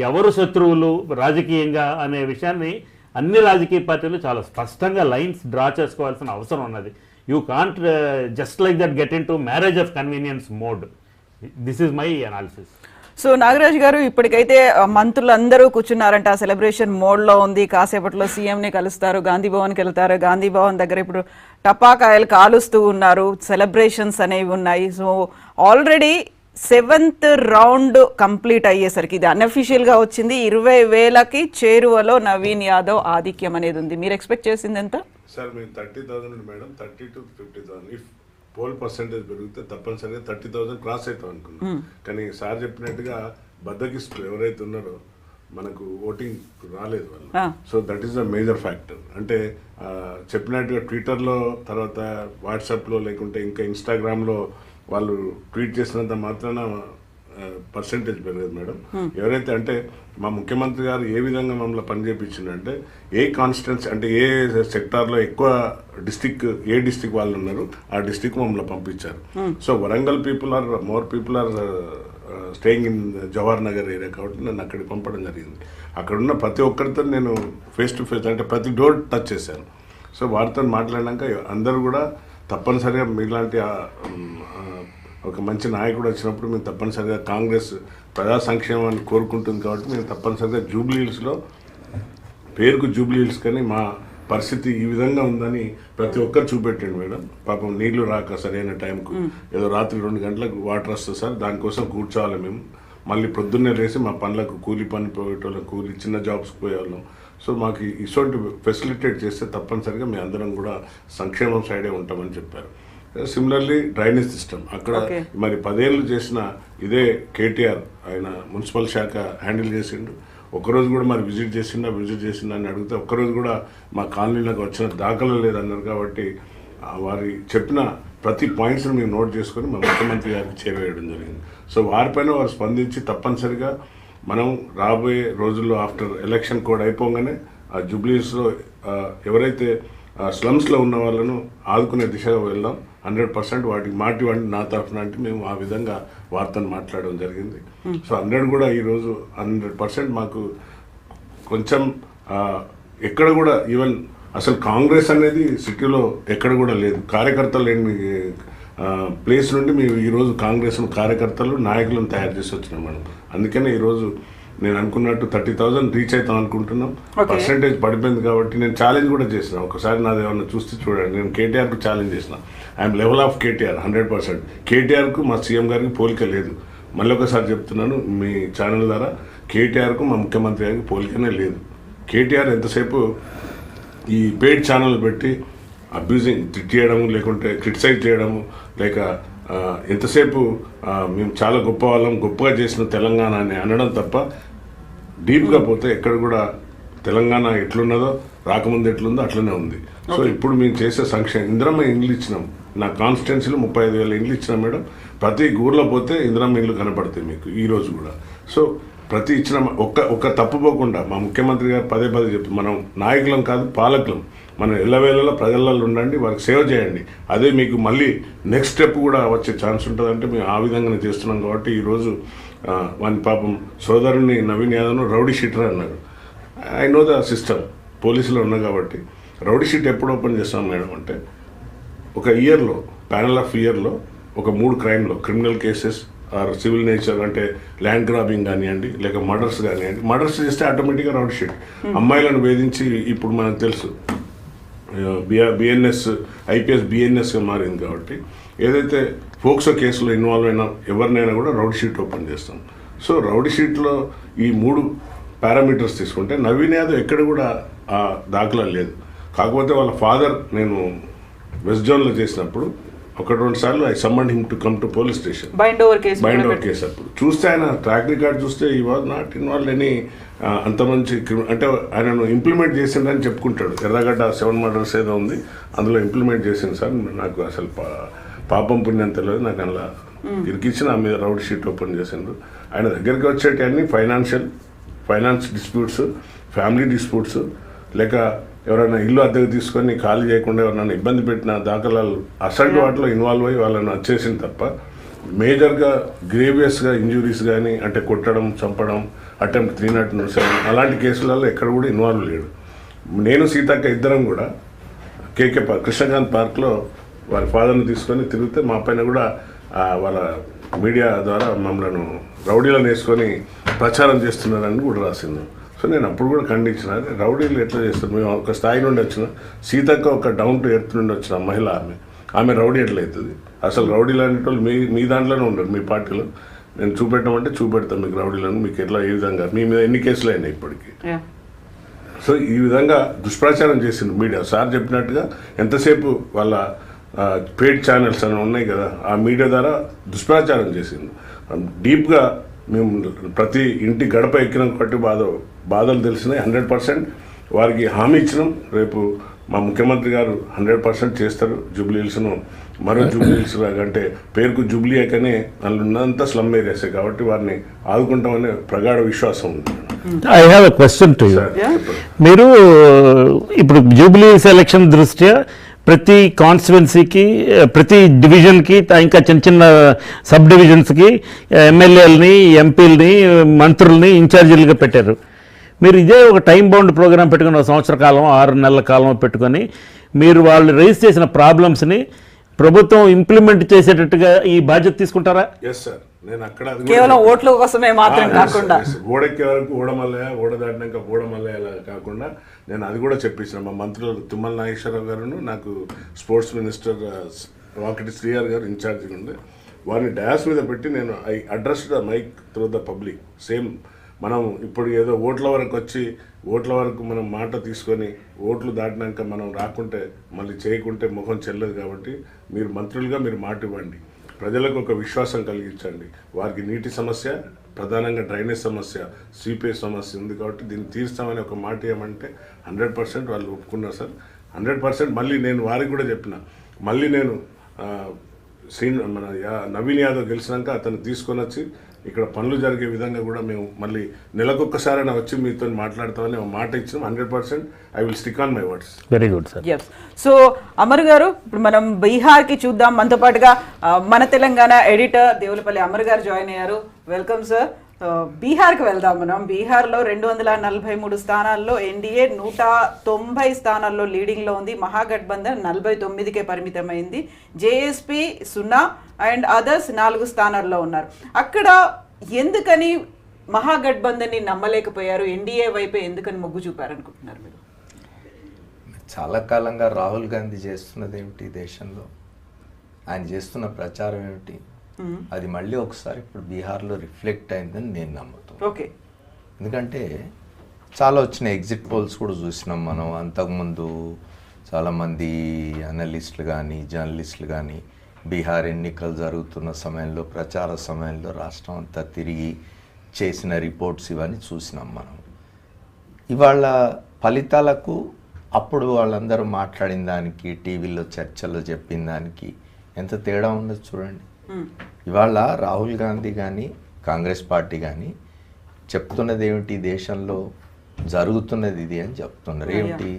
ఎవరు శత్రువులు రాజకీయంగా అనే విషయాన్ని అన్ని రాజకీయ పార్టీలు చాలా స్పష్టంగా లైన్స్ డ్రా చేసుకోవాల్సిన అవసరం ఉన్నది. You can't just like that get in to marriage of convenience mode. This is my analysis. So Nagaraj గారు, ఇప్పటికైతే మంత్రులందరూ కూర్చున్నారంట, సెలబ్రేషన్ మోడ్లో ఉంది. కాసేపట్లో సీఎంని కలుస్తారు, గాంధీ భవన్కి వెళ్తారు. గాంధీ భవన్ దగ్గర ఇప్పుడు టపాకాయలు కాలుస్తూ ఉన్నారు, సెలబ్రేషన్స్ అనేవి ఉన్నాయి. So already 7th round complete అయ్యేసరికి, ఇది అన్అఫీషియల్గా వచ్చింది, 20,000కి చేరువలో నవీన్ యాదవ్ ఆధిక్యం అనేది ఉంది. మీరు ఎక్స్పెక్ట్ చేసింది ఎంత? సార్ మేము 30,000 madam, 30 to 50,000. If poll percentage పెరిగితే తప్పనిసరిగా 30,000 క్రాస్ అవుతాం అనుకున్నాం. కానీ సార్ చెప్పినట్టుగా బద్దకిస్తులు ఎవరైతే ఉన్నారో మనకు ఓటింగ్ రాలేదు వాళ్ళు. So that is the major factor. అంటే చెప్పినట్టుగా ట్విట్టర్లో, తర్వాత వాట్సాప్లో, లేకుంటే ఇంకా ఇన్స్టాగ్రామ్లో వాళ్ళు ట్వీట్ చేసినంత మాత్రాన పర్సెంటేజ్ పెరగదు మేడం. ఎవరైతే అంటే మా ముఖ్యమంత్రి గారు ఏ విధంగా మమ్మల్ని పనిచేపించిందంటే, ఏ కాన్స్టిట్యున్సీ అంటే ఏ సెక్టార్లో ఎక్కువ ఏ డిస్టిక్ వాళ్ళు ఉన్నారు ఆ డిస్టిక్ మమ్మల్ని పంపించారు. So Warangal people are staying in Jawahar Nagar area కాబట్టి నన్ను అక్కడికి పంపడం జరిగింది. అక్కడ ఉన్న ప్రతి ఒక్కరితో నేను ఫేస్ టు ఫేస్ అంటే ప్రతి డోర్ టచ్ చేశాను. సో వారితో మాట్లాడినాక అందరూ కూడా తప్పనిసరిగా మీలాంటి ఒక మంచి నాయకుడు వచ్చినప్పుడు మేము తప్పనిసరిగా కాంగ్రెస్ ప్రజా సంక్షేమాన్ని కోరుకుంటుంది కాబట్టి మేము తప్పనిసరిగా జూబ్లీ హిల్స్లో, పేరుకు జూబ్లీ హిల్స్ కానీ మా పరిస్థితి ఈ విధంగా ఉందని ప్రతి ఒక్కరు చూపెట్టండి మేడం. పాపం నీళ్లు రాక సరైన టైంకు, ఏదో రాత్రి 2 గంటలకు వాటర్ వస్తుంది సార్, దానికోసం కూర్చోవాలి మేము. మళ్ళీ పొద్దున్నే లేసి మా పనులకు కూలి పని పోయేటోళ్ళం, కూలి చిన్న జాబ్స్కి పోయేవాళ్ళం. సో మాకు ఇటువంటి ఫెసిలిటేట్ చేస్తే తప్పనిసరిగా మేము అందరం కూడా సంక్షేమం సైడే ఉంటామని చెప్పారు. సిమిలర్లీ డ్రైనేజ్ సిస్టమ్ అక్కడ మరి 10 ఏళ్ళు చేసిన ఇదే కేటీఆర్, ఆయన మున్సిపల్ శాఖ హ్యాండిల్ చేసిండు. ఒక్కరోజు కూడా మరి విజిట్ చేసిండా అని అడిగితే ఒక్కరోజు కూడా మా కాలనీలకు వచ్చిన దాఖలు లేదన్నారు. కాబట్టి వారి చెప్పిన ప్రతి పాయింట్స్ని మేము నోట్ చేసుకొని మా ముఖ్యమంత్రి గారికి చేరవేయడం జరిగింది. సో వారిపైన వారు స్పందించి తప్పనిసరిగా మనం రాబోయే రోజుల్లో ఆఫ్టర్ ఎలక్షన్ కోడ్ అయిపోగానే ఆ జూబ్లీస్లో ఎవరైతే స్లమ్స్లో ఉన్న వాళ్ళను ఆదుకునే దిశగా వెళ్దాం. 100% వాటికి మాటివ్వండి నా తరఫున అంటే మేము ఆ విధంగా వార్తను మాట్లాడడం జరిగింది. సో 100 కూడా ఈరోజు 100% మాకు కొంచెం ఎక్కడ కూడా ఈవెన్ అసలు కాంగ్రెస్ అనేది సిటీలో ఎక్కడ కూడా లేదు. కార్యకర్తలు లేని ప్లేస్ నుండి మేము ఈరోజు కాంగ్రెస్ను కార్యకర్తలు నాయకులను తయారు చేసి వచ్చినాం మేడం. అందుకనే ఈరోజు నేను అనుకున్నట్టు 30,000 రీచ్ అవుతాం అనుకుంటున్నాం. పర్సెంటేజ్ పడిపోయింది కాబట్టి నేను ఛాలెంజ్ కూడా చేసిన. ఒకసారి నాది ఏమన్నా చూస్తే చూడండి, నేను కేటీఆర్కు ఛాలెంజ్ చేసిన. I'm level of KTR 100%. కేటీఆర్కు మా సీఎం గారికి పోలిక లేదు. మళ్ళీ ఒకసారి చెప్తున్నాను మీ ఛానల్ ద్వారా, కేటీఆర్కు మా ముఖ్యమంత్రి గారికి పోలికనే లేదు. కేటీఆర్ ఎంతసేపు ఈ పెయిడ్ ఛానల్ పెట్టి అబ్యూజింగ్ తిట్టేయడము, లేకుంటే క్రిటిసైజ్ చేయడము, లేక ఎంతసేపు మేము చాలా గొప్ప వాళ్ళం, గొప్పగా చేసిన తెలంగాణ అని అనడం తప్ప డీప్గా పోతే ఎక్కడ కూడా తెలంగాణ ఎట్లున్నదో రాకముందు ఎట్లుందో అట్లనే ఉంది. సో ఇప్పుడు మేము చేసే సంక్షేమం ఇందిరమ్మ ఇండ్లు ఇచ్చినాం. నా కాన్స్టిట్యున్సీలో 35,000 ఇండ్లు ఇచ్చినాం మేడం. ప్రతి ఊర్లో పోతే ఇందిరమ్మ ఇండ్లు కనపడతాయి మీకు ఈ రోజు కూడా. సో ప్రతి ఇచ్చిన ఒక్క తప్పుపోకుండా మా ముఖ్యమంత్రి గారు పదే చెప్పి మనం నాయకులం కాదు పాలకులం, మనం ఎల్లవేళలో ప్రజలలో ఉండండి, వారికి సేవ చేయండి, అదే మీకు మళ్ళీ నెక్స్ట్ స్టెప్ కూడా వచ్చే ఛాన్స్ ఉంటుందంటే మేము ఆ విధంగానే చేస్తున్నాం. కాబట్టి ఈరోజు వాని పాపం సోదరుని నవీన్ యాదవ్ను రౌడీ షీటర్ అన్నారు. ఐ నో ద సిస్టమ్, పోలీసులో ఉన్నా కాబట్టి. రౌడీ షీట్ ఎప్పుడు ఓపెన్ చేస్తాం మేడం అంటే ఒక ఇయర్లో, ప్యానల్ ఆఫ్ ఇయర్లో ఒక 3 క్రైమ్లో criminal cases or civil nature అంటే ల్యాండ్ గ్రాబింగ్ కానివ్వండి, లేక మర్డర్స్ కానివ్వండి. మర్డర్స్ చేస్తే ఆటోమేటిక్గా రౌడీ షీట్. అమ్మాయిలను వేధించి ఇప్పుడు మనకు తెలుసు బిఎన్ఎస్ ఐపీఎస్ బిఎన్ఎస్గా మారింది కాబట్టి ఏదైతే ఫోక్సో కేసులో ఇన్వాల్వ్ అయినా ఎవరినైనా కూడా రౌడీ షీట్ ఓపెన్ చేస్తాం. సో రౌడీ షీట్లో ఈ 3 పారామీటర్స్ తీసుకుంటే నవీన్ యాదవ్ ఎక్కడ కూడా ఆ దాఖలా లేదు. కాకపోతే వాళ్ళ ఫాదర్ నేను వెస్ట్ జోన్లో చేసినప్పుడు 1-2 సార్లు I someone him to come to police station, bind over case. అప్పుడు చూస్తే ఆయన ట్రాక్ రికార్డ్ చూస్తే ఈ వాజ్ నాట్ ఇన్వాల్వ్ ఎనీ అంత మంచి అంటే ఆయనను ఇంప్లిమెంట్ చేసిండని చెప్పుకుంటాడు. ఎర్రగడ్డ 7 మర్డర్స్ ఏదో ఉంది, అందులో ఇంప్లిమెంట్ చేసింది సార్. నాకు అసలు పాపం పుణ్యం తెలియదు, నాకు అలా ఇరికిచ్చిన ఆ మీద రౌడ్ షీట్ ఓపెన్ చేసిండ్రు. ఆయన దగ్గరికి వచ్చేటి అన్ని ఫైనాన్స్ డిస్ప్యూట్స్, ఫ్యామిలీ డిస్ప్యూట్స్, లేక ఎవరైనా ఇల్లు అద్దెకు తీసుకొని ఖాళీ చేయకుండా ఎవరైనా ఇబ్బంది పెట్టిన దాఖలాలు అసలు వాటిలో ఇన్వాల్వ్ అయ్యి వాళ్ళని వచ్చేసింది తప్ప మేజర్గా గ్రేవియస్గా ఇంజురీస్ కానీ అంటే కొట్టడం, చంపడం, అటెంప్ట్ 307 అలాంటి కేసులలో ఎక్కడ కూడా ఇన్వాల్వ్ లేడు. నేను సీతక్క ఇద్దరం కూడా కేకే పార్క్, కృష్ణకాంత్ పార్క్లో వారి ఫాదర్ని తీసుకొని తిరిగితే మా పైన కూడా వాళ్ళ మీడియా ద్వారా మమ్మల్ని రౌడీలను వేసుకొని ప్రచారం చేస్తున్నారని కూడా రాసింది. సో నేను అప్పుడు కూడా ఖండించిన, రౌడీలు ఎట్లా చేస్తారు, మేము ఒక స్థాయి నుండి వచ్చిన సీతక్క ఒక డౌన్ టు ఎర్త్ నుండి వచ్చిన మహిళ, ఆమె రౌడీ ఎట్లయితుంది? అసలు రౌడీలు అనేటోళ్ళు మీ దాంట్లోనే ఉండరు, మీ పార్టీలో. నేను చూపెట్టమంటే చూపెడతాను మీకు రౌడీలను, మీకు ఎట్లా ఏ విధంగా మీ మీద ఎన్ని కేసులు అయినాయి ఇప్పటికీ. సో ఈ విధంగా దుష్ప్రచారం చేసింది మీడియా. సార్ చెప్పినట్టుగా ఎంతసేపు వాళ్ళ పెయిడ్ ఛానల్స్ అని ఉన్నాయి కదా, ఆ మీడియా ద్వారా దుష్ప్రచారం చేసింది. డీప్గా మేము ప్రతి ఇంటి గడప ఎక్కిన బట్టి బాధలు తెలిసినాయి. 100% వారికి హామీ ఇచ్చినాం. రేపు మా ముఖ్యమంత్రి గారు 100% చేస్తారు. జూబ్లీ హిల్స్ను మరో జూబ్లీ హిల్స్ అంటే పేరుకు జూబ్లీ అయ్యకనే అందులో ఉన్నంత స్లమ్ ఏరియాసే కాబట్టి వారిని ఆదుకుంటామనే ప్రగాఢ విశ్వాసం ఉంది. I have a question to you. మీరు ఇప్పుడు జూబ్లీ సెలక్షన్ దృష్ట్యా ప్రతి కాన్స్టిట్యున్సీకి, ప్రతి డివిజన్కి, ఇంకా చిన్న చిన్న సబ్ డివిజన్స్కి ఎమ్మెల్యేలని, ఎంపీలని, మంత్రుల్ని ఇన్ఛార్జీలుగా పెట్టారు. మీరు ఇదే ఒక టైం బౌండ్ ప్రోగ్రామ్ పెట్టుకుని 1 సంవత్సర కాలం 6 నెలల కాలం పెట్టుకొని మీరు వాళ్ళు రైజ్ చేసిన ప్రాబ్లమ్స్ని ప్రభుత్వం ఇంప్లిమెంట్ చేసేటట్టుగా ఈ బాధ్యత తీసుకుంటారా? Yes sir. నేను అక్కడ కేవలం ఓట్ల కోసమే మాత్రం కాకుండా ఓడెక్కే వరకు ఓడమల్లయ్య, ఓడ దాటినాక ఓడమల్లయ్య కాకుండా నేను అది కూడా చెప్పించిన మా మంత్రులు తుమ్మల నాగేశ్వరరావు గారును, నాకు స్పోర్ట్స్ మినిస్టర్ వాకిటి శ్రీఆర్ గారు ఇన్ఛార్జిగా ఉండే, వారిని డాష్ మీద పెట్టి నేను I address the mic through the public. Same మనం ఇప్పుడు ఏదో ఓట్ల వరకు వచ్చి ఓట్ల వరకు మనం మాట తీసుకొని ఓట్లు దాటినాక మనం రాకుంటే మళ్ళీ చేయకుంటే ముఖం చెల్లదు. కాబట్టి మీరు మంత్రులుగా మీరు మాట ఇవ్వండి, ప్రజలకు ఒక విశ్వాసం కలిగించండి. వారికి నీటి సమస్య, ప్రధానంగా డ్రైనేజ్ సమస్య, సీపేజ్ సమస్య ఉంది కాబట్టి దీన్ని తీరుస్తామని ఒక మాట ఏమంటే 100% వాళ్ళు ఒప్పుకున్నారు సార్. 100% మళ్ళీ నేను వారికి కూడా చెప్పిన, మళ్ళీ నేను మన నవీన్ యాదవ్ గెలిచినాక అతను తీసుకొని వచ్చి ఇక్కడ పనులు జరిగే విధంగా కూడా మేము మళ్ళీ నెలకొక్కసారైనా వచ్చి మీతో మాట్లాడతామని మాట ఇచ్చినాం. 100% I will stick on my words. Very good sir. So Amar గారు, ఇప్పుడు మనం బీహార్కి చూద్దాం. మనతో పాటుగా మన తెలంగాణ ఎడిటర్ దేవులపల్లి అమర్ గారు జాయిన్ అయ్యారు. Welcome sir. బీహార్కి వెళ్దాం మనం. బీహార్లో 243 స్థానాల్లో ఎన్డీఏ 190 స్థానాల్లో లీడింగ్లో ఉంది. మహాగఠబంధన్ 49కే పరిమితమైంది. జేఎస్పీ 0 అండ్ అదర్స్ 4 స్థానాల్లో ఉన్నారు. అక్కడ ఎందుకని మహాగఠబంధన్ని నమ్మలేకపోయారు? ఎన్డీఏ వైపే ఎందుకని మొగ్గు చూపారనుకుంటున్నారు మీరు? చాలా కాలంగా రాహుల్ గాంధీ చేస్తున్నది ఏమిటి దేశంలో, ఆయన చేస్తున్న ప్రచారం ఏమిటి, అది మళ్ళీ ఒకసారి ఇప్పుడు బీహార్లో రిఫ్లెక్ట్ అయిందని నేను నమ్ముతాను. ఓకే, ఎందుకంటే చాలా వచ్చిన ఎగ్జిట్ పోల్స్ కూడా చూసినాం మనం. అంతకుముందు చాలామంది అనలిస్టులు కానీ జర్నలిస్టులు కానీ బీహార్ ఎన్నికలు జరుగుతున్న సమయంలో, ప్రచార సమయంలో రాష్ట్రం అంతా తిరిగి చేసిన రిపోర్ట్స్ ఇవన్నీ చూసినాం మనం. ఇవాళ ఫలితాలకు అప్పుడు వాళ్ళందరూ మాట్లాడిన దానికి, టీవీలో చర్చలో చెప్పిన దానికి ఎంత తేడా ఉందో చూడండి. ఇవాళ రాహుల్ గాంధీ కానీ కాంగ్రెస్ పార్టీ కానీ చెప్తున్నది ఏమిటి, దేశంలో జరుగుతున్నది ఇది అని చెప్తున్నారు. ఏమిటి,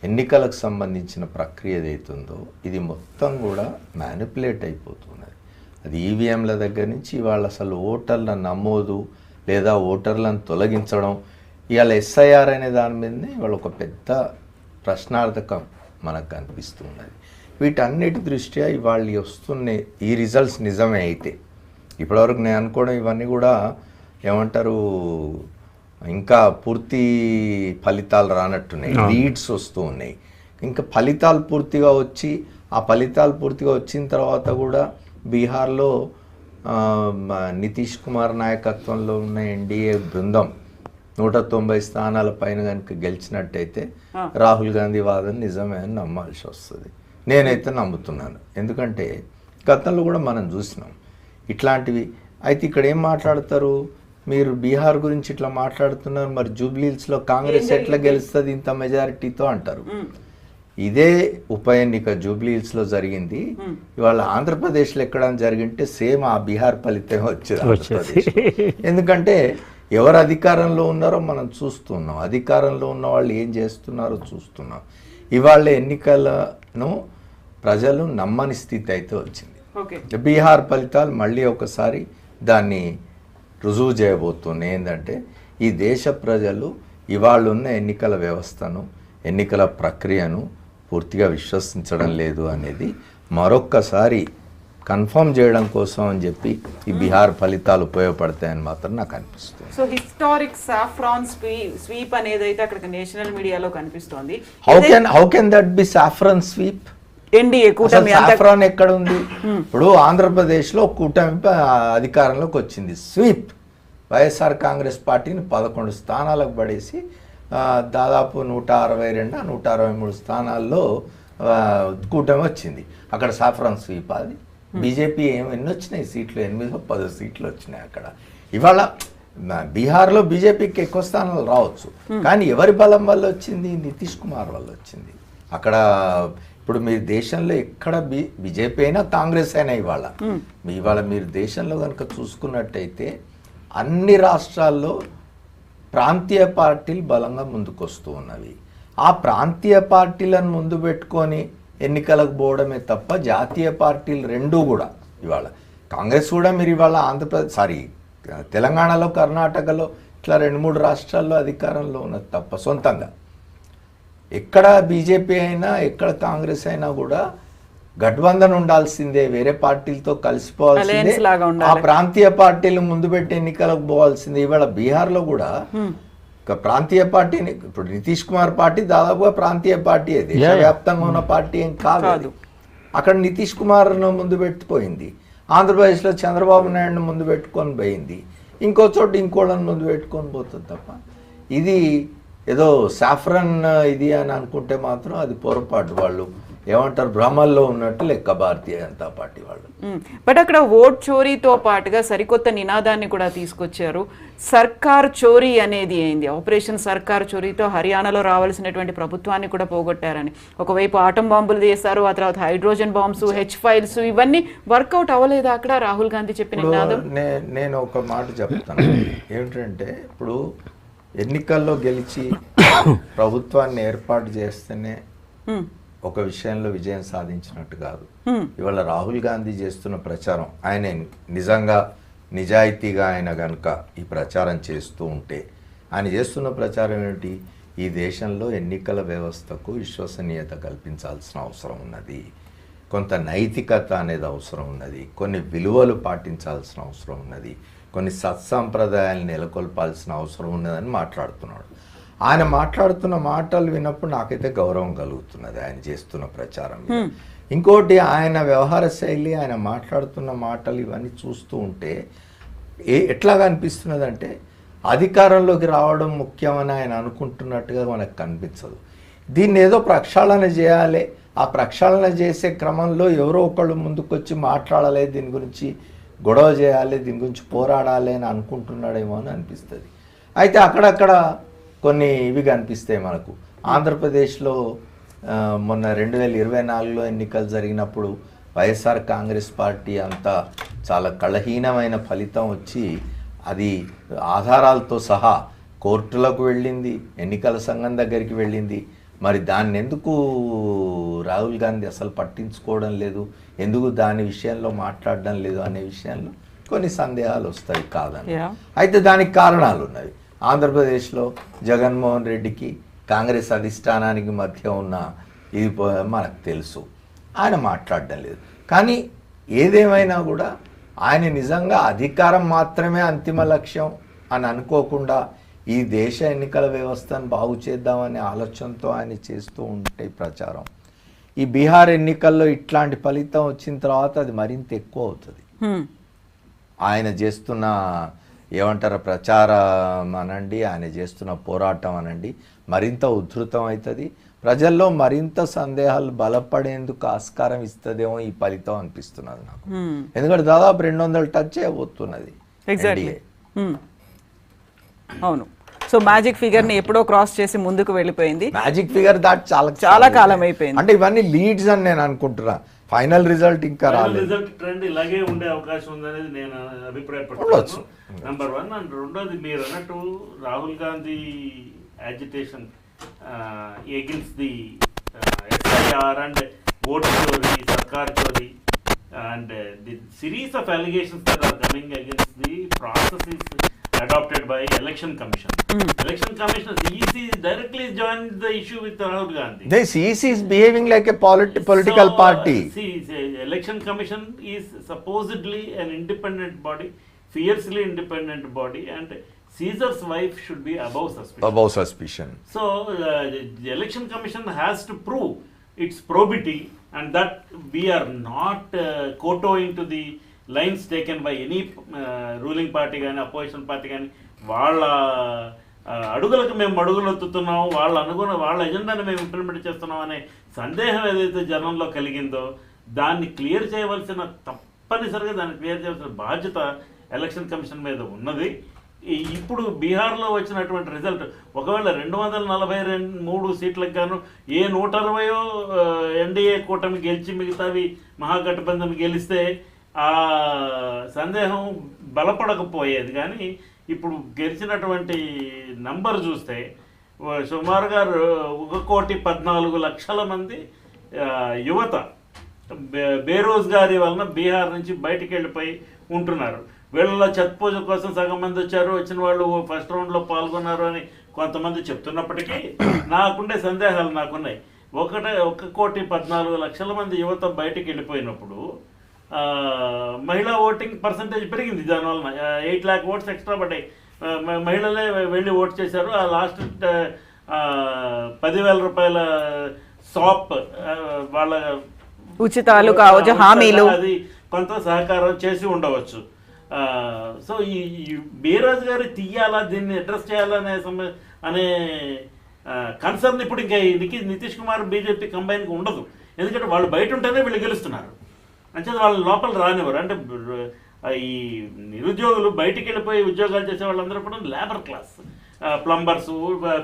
ఎన్నికలకు సంబంధించిన ప్రక్రియ ఏదైతుందో ఇది మొత్తం కూడా మ్యానిపులేట్ అయిపోతున్నది. అది ఈవీఎంల దగ్గర నుంచి ఇవాళ అసలు ఓటర్ల నమోదు లేదా ఓటర్లను తొలగించడం, ఇవాళ ఎస్ఐఆర్ అనే దాని మీదనే ఇవాళ ఒక పెద్ద ప్రశ్నార్థకం మనకు కనిపిస్తున్నది. వీటన్నిటి దృష్ట్యా ఇవాళ వస్తున్న ఈ రిజల్ట్స్ నిజమే అయితే, ఇప్పటివరకు నేను అనుకోవడం ఇవన్నీ కూడా ఏమంటారు, ఇంకా పూర్తి ఫలితాలు రానట్టున్నాయి, లీడ్స్ వస్తూ ఉన్నాయి. ఇంకా ఫలితాలు పూర్తిగా వచ్చి, ఆ ఫలితాలు పూర్తిగా వచ్చిన తర్వాత కూడా బీహార్లో నితీష్ కుమార్ నాయకత్వంలో ఉన్న ఎన్డీఏ బృందం 190 స్థానాల పైన కనుక గెలిచినట్టయితే రాహుల్ గాంధీ వాదన నిజమే అని నమ్మాల్సి వస్తుంది. నేనైతే నమ్ముతున్నాను. ఎందుకంటే గతంలో కూడా మనం చూసినాం ఇట్లాంటివి. అయితే ఇక్కడ ఏం మాట్లాడతారు, మీరు బీహార్ గురించి ఇట్లా మాట్లాడుతున్నారు, మరి జూబ్లీహిల్స్లో కాంగ్రెస్ ఎట్లా గెలుస్తుంది ఇంత మెజారిటీతో అంటారు. ఇదే ఉప ఎన్నిక జూబ్లీహిల్స్లో జరిగింది. ఇవాళ ఆంధ్రప్రదేశ్లో ఎక్కడ జరిగింటే సేమ్ ఆ బీహార్ ఫలితమే వచ్చేది. ఎందుకంటే ఎవరు అధికారంలో ఉన్నారో మనం చూస్తున్నాం, అధికారంలో ఉన్న వాళ్ళు ఏం చేస్తున్నారో చూస్తున్నాం. ఇవాళ ఎన్నికలను ప్రజలు నమ్మని స్థితి అయితే వచ్చింది. బీహార్ ఫలితాలు మళ్ళీ ఒకసారి దాన్ని రుజువు చేయబోతున్నాయి. ఏంటంటే ఈ దేశ ప్రజలు ఇవాళ ఉన్న ఎన్నికల వ్యవస్థను, ఎన్నికల ప్రక్రియను పూర్తిగా విశ్వసించడం లేదు అనేది మరొక్కసారి కన్ఫర్మ్ చేయడం కోసం అని చెప్పి ఈ బీహార్ ఫలితాలు ఉపయోగపడతాయని మాత్రం నాకు అనిపిస్తుంది. సో హిస్టారిక్ సాఫ్రాన్ స్వీప్ అనేది అయితే అక్కడ నేషనల్ మీడియాలో కనిపిస్తోంది. How can that be saffron sweep? NDA కూటమి సాఫ్రాన్ ఎక్కడ ఉంది? ఇప్పుడు ఆంధ్రప్రదేశ్లో కూటమి అధికారంలోకి వచ్చింది. స్వీప్ వైఎస్ఆర్ కాంగ్రెస్ పార్టీని 11 స్థానాలకు పడేసి దాదాపు 162 163 స్థానాల్లో కూటమి వచ్చింది. అక్కడ సాఫ్రాన్ స్వీప్. అది బీజేపీ ఎన్ని వచ్చినాయి సీట్లు? 8-10 సీట్లు వచ్చినాయి అక్కడ. ఇవాళ బీహార్లో బీజేపీకి ఎక్కువ స్థానాలు రావచ్చు, కానీ ఎవరి బలం వల్ల వచ్చింది? నితీష్ కుమార్ వల్ల వచ్చింది. అక్కడ ఇప్పుడు మీరు దేశంలో ఎక్కడ బీజేపీ అయినా కాంగ్రెస్ అయినా ఇవాళ మీరు దేశంలో కనుక చూసుకున్నట్టయితే అన్ని రాష్ట్రాల్లో ప్రాంతీయ పార్టీలు బలంగా ముందుకొస్తూ ఉన్నవి. ఆ ప్రాంతీయ పార్టీలను ముందు పెట్టుకొని ఎన్నికలకు పోవడమే తప్ప జాతీయ పార్టీలు రెండూ కూడా ఇవాళ కాంగ్రెస్ కూడా మీరు ఇవాళ తెలంగాణలో, కర్ణాటకలో ఇట్లా 2-3 రాష్ట్రాల్లో అధికారంలో ఉన్నది తప్ప సొంతంగా ఎక్కడ బీజేపీ అయినా ఎక్కడ కాంగ్రెస్ అయినా కూడా గఠబంధన్ ఉండాల్సిందే, వేరే పార్టీలతో కలిసిపోవాల్సిందే, ఆ ప్రాంతీయ పార్టీలు ముందు పెట్టి ఎన్నికలకు పోవాల్సిందే. ఇవాళ బీహార్లో కూడా ప్రాంతీయ పార్టీని, ఇప్పుడు నితీష్ కుమార్ పార్టీ దాదాపుగా ప్రాంతీయ పార్టీ, దేశవ్యాప్తంగా ఉన్న పార్టీ ఏం కాదు. అక్కడ నితీష్ కుమార్ను ముందు పెట్టుకుపోయింది. ఆంధ్రప్రదేశ్లో చంద్రబాబు నాయుడును ముందు పెట్టుకొని పోయింది. ఇంకో చోట ఇంకోళ్ళని ముందు పెట్టుకొని పోతుంది తప్ప ఇది ఏదో సాఫ్రన్ ఇది అని అనుకుంటే మాత్రం అది పొరపాటు. వాళ్ళు ఏమంటారు, భ్రమల్లో ఉన్నట్టు లెక్క భారతీయ జనతా పార్టీ వాళ్ళు. బట్ అక్కడ ఓట్ చోరీతో పాటుగా సరికొత్త నినాదాన్ని కూడా తీసుకొచ్చారు. సర్కార్ చోరీ అనేది ఏంది? ఆపరేషన్ సర్కార్ చోరీతో హర్యానాలో రావాల్సినటువంటి ప్రభుత్వాన్ని కూడా పోగొట్టారని. ఒకవైపు ఆటం బాంబులు చేశారు, ఆ తర్వాత హైడ్రోజన్ బాంబ్స్, H-ఫైల్స్, ఇవన్నీ వర్కౌట్ అవ్వలేదా అక్కడ రాహుల్ గాంధీ చెప్పిన నినాదం? నేను ఒక మాట చెప్తాను. ఏమిటంటే ఇప్పుడు ఎన్నికల్లో గెలిచి ప్రభుత్వాన్ని ఏర్పాటు చేస్తేనే ఒక విషయంలో విజయం సాధించినట్టు కాదు. ఇవాళ రాహుల్ గాంధీ చేస్తున్న ప్రచారం, ఆయన నిజంగా నిజాయితీగా ఆయన కనుక ఈ ప్రచారం చేస్తూ ఉంటే, ఆయన చేస్తున్న ప్రచారం ఏమిటి, ఈ దేశంలో ఎన్నికల వ్యవస్థకు విశ్వసనీయత కల్పించాల్సిన అవసరం ఉన్నది, కొంత నైతికత అనేది అవసరం ఉన్నది, కొన్ని విలువలు పాటించాల్సిన అవసరం ఉన్నది, కొన్ని సత్సంప్రదాయాలు నెలకొల్పాల్సిన అవసరం ఉన్నదని మాట్లాడుతున్నాడు. ఆయన మాట్లాడుతున్న మాటలు విన్నప్పుడు నాకైతే గౌరవం కలుగుతున్నది ఆయన చేస్తున్న ప్రచారం. ఇంకోటి, ఆయన వ్యవహార శైలి, ఆయన మాట్లాడుతున్న మాటలు ఇవన్నీ చూస్తూ ఉంటే ఎట్లాగా అనిపిస్తున్నది అంటే అధికారంలోకి రావడం ముఖ్యమని ఆయన అనుకుంటున్నట్టుగా మనకు కనిపించదు. దీన్ని ఏదో ప్రక్షాళన చేయాలి, ఆ ప్రక్షాళన చేసే క్రమంలో ఎవరో ఒకళ్ళు ముందుకొచ్చి మాట్లాడాలి, దీని గురించి గొడవ చేయాలి, దీని గురించి పోరాడాలి అని అనుకుంటున్నాడేమో అని అనిపిస్తుంది. అయితే అక్కడక్కడ కొన్ని ఇవి కనిపిస్తాయి మనకు. ఆంధ్రప్రదేశ్లో మొన్న 2024లో ఎన్నికలు జరిగినప్పుడు వైఎస్ఆర్ కాంగ్రెస్ పార్టీ అంతా చాలా కళహీనమైన ఫలితం వచ్చి అది ఆధారాలతో సహా కోర్టులకు వెళ్ళింది, ఎన్నికల సంఘం దగ్గరికి వెళ్ళింది. మరి దాన్ని ఎందుకు రాహుల్ గాంధీ అసలు పట్టించుకోవడం లేదు, ఎందుకు దాని విషయంలో మాట్లాడడం లేదు అనే విషయంలో కొన్ని సందేహాలు వస్తాయి కాదని. అయితే దానికి కారణాలు ఉన్నవి. ఆంధ్రప్రదేశ్లో జగన్మోహన్ రెడ్డికి కాంగ్రెస్ అధిష్టానానికి మధ్య ఉన్న ఇది మనకు తెలుసు, ఆయన మాట్లాడడం లేదు. కానీ ఏదేమైనా కూడా ఆయన నిజంగా అధికారం మాత్రమే అంతిమ లక్ష్యం అని అనుకోకుండా ఈ దేశ ఎన్నికల వ్యవస్థను బాగు చేద్దామనే ఆలోచనతో ఆయన చేస్తూ ఉంటే ప్రచారం, ఈ బీహార్ ఎన్నికల్లో ఇట్లాంటి ఫలితం వచ్చిన తర్వాత అది మరింత ఎక్కువ అవుతుంది. ఆయన చేస్తున్న ఏమంటారు ప్రచారం అనండి, ఆయన చేస్తున్న పోరాటం అనండి మరింత ఉధృతం అవుతుంది. ప్రజల్లో మరింత సందేహాలు బలపడేందుకు ఆస్కారం ఇస్తుందేమో ఈ ఫలితం అనిపిస్తున్నది నాకు. ఎందుకంటే దాదాపు 200 టచ్ అయిపోతున్నది. అవును. సో మ్యాజిక్ ఫిగర్ ని ఎప్పుడో క్రాస్ చేసి ముందుకు వెళ్ళిపోయింది. మ్యాజిక్ ఫిగర్ దాటి చాలా కాలం అయిపోయింది. అంటే ఇవన్నీ లీడ్స్ అని నేను అనుకుంటున్నా. ఫైనల్ రిజల్ట్ ఇంకా రాలేదు. రిజల్ట్ ట్రెండ్ ఇలాగే ఉండే అవకాశం ఉందనేది నేను అభిప్రాయపడుతున్నాను. నెంబర్ 1. అండ్ రెండోది మీరు అన్నట్టు Rahul Gandhi agitation against the SIR and vote chori, sarkar chori, and the series of allegations that are coming against the processes adopted by Election Commission. Election Commission, CEC directly joined the issue with Rahul Gandhi. The CEC is behaving like a political party. See, Election Commission is supposedly an independent body, fiercely independent body, and Caesar's wife should be above suspicion. Above suspicion. So the Election Commission has to prove its probity, and that we are not kowtowing to the lines taken by any ruling party కానీ opposition party కానీ. వాళ్ళ అడుగులకు మేము అడుగులు ఎత్తుతున్నాం, వాళ్ళ ఎజెండాని మేము implement చేస్తున్నాం అనే సందేహం ఏదైతే జనంలో కలిగిందో దాన్ని క్లియర్ చేయవలసిన, తప్పనిసరిగా దాన్ని క్లియర్ చేయవలసిన బాధ్యత ఎలక్షన్ కమిషన్ మీద ఉన్నది. ఇప్పుడు బీహార్లో వచ్చినటువంటి రిజల్ట్ ఒకవేళ 243 సీట్లకు గాను 160 ఎన్డీఏ కూటమి గెలిచి మిగతావి మహాగఠబంధన్ గెలిస్తే ఆ సందేహం బలపడకపోయేది. కానీ ఇప్పుడు గెలిచినటువంటి నంబర్ చూస్తే సుమారుగా 1,14,00,000 మంది యువత బేరోజ్గారీ వలన బీహార్ నుంచి బయటికి వెళ్ళిపోయి ఉంటున్నారు. వీళ్ళలో చెత్పూజ కోసం సగం మంది వచ్చారు, వచ్చిన వాళ్ళు ఫస్ట్ రౌండ్లో పాల్గొన్నారు అని కొంతమంది చెప్తున్నప్పటికీ నాకుండే సందేహాలు నాకున్నాయి. 1,14,00,000 మంది యువత బయటికి వెళ్ళిపోయినప్పుడు మహిళా ఓటింగ్ పర్సంటేజ్ పెరిగింది. దానివలన 8 lakh ఓట్స్ ఎక్స్ట్రా పడ్డాయి. మహిళలే వెళ్ళి ఓట్ చేశారు. ఆ లాస్ట్ 10,000 రూపాయల షాప్ వాళ్ళ ఉచితాలు కావచ్చు, హామీలు, అది కొంత సహకారం చేసి ఉండవచ్చు. సో ఈ బీరాజ్ గారు తీయాలా, దీన్ని అడ్రస్ చేయాలనే అనే కన్సర్న్ ఇప్పుడు ఇంకా నితీష్ కుమార్ బీజేపీ కంబైన్కి ఉండదు. ఎందుకంటే వాళ్ళు బయట ఉంటేనే వీళ్ళు గెలుస్తున్నారు, అంటే వాళ్ళు లోపల రానివ్వరు. అంటే ఈ నిరుద్యోగులు బయటికి వెళ్ళిపోయి ఉద్యోగాలు చేసే వాళ్ళందరూ కూడా లేబర్ క్లాస్, ప్లంబర్స్,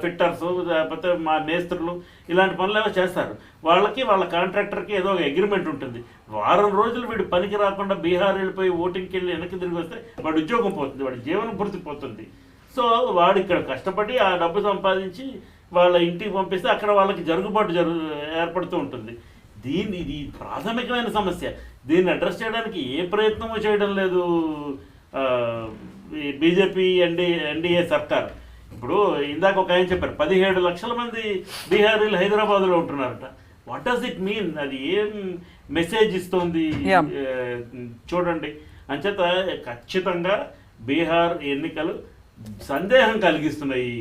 ఫిట్టర్స్, లేకపోతే మా మేస్త్రులు, ఇలాంటి పనులు ఏవో చేస్తారు. వాళ్ళకి వాళ్ళ కాంట్రాక్టర్కి ఏదో ఒక అగ్రిమెంట్ ఉంటుంది. వారం రోజులు వీడు పనికి రాకుండా బీహార్ వెళ్ళిపోయి ఓటింగ్కి వెళ్ళి వెనక్కి తిరిగి వస్తే వాడి ఉద్యోగం పోతుంది, వాడి జీవనం పూర్తి పోతుంది. సో వాడు ఇక్కడ కష్టపడి ఆ డబ్బు సంపాదించి వాళ్ళ ఇంటికి పంపిస్తే అక్కడ వాళ్ళకి జరుగుబాటు ఏర్పడుతూ ఉంటుంది. ఇది ప్రాథమికమైన సమస్య. దీన్ని అడ్రస్ చేయడానికి ఏ ప్రయత్నమూ చేయడం లేదు బీజేపీ ఎన్డీఏ సర్కార్. ఇప్పుడు ఇందాక ఒక ఆయన చెప్పారు 17 లక్షల మంది బీహారీలు హైదరాబాద్లో ఉంటున్నారట. What does it mean? అది ఏం మెసేజ్ ఇస్తుంది చూడండి. అంచేత ఖచ్చితంగా బీహార్ ఎన్నికలు సందేహం కలిగిస్తున్నాయి.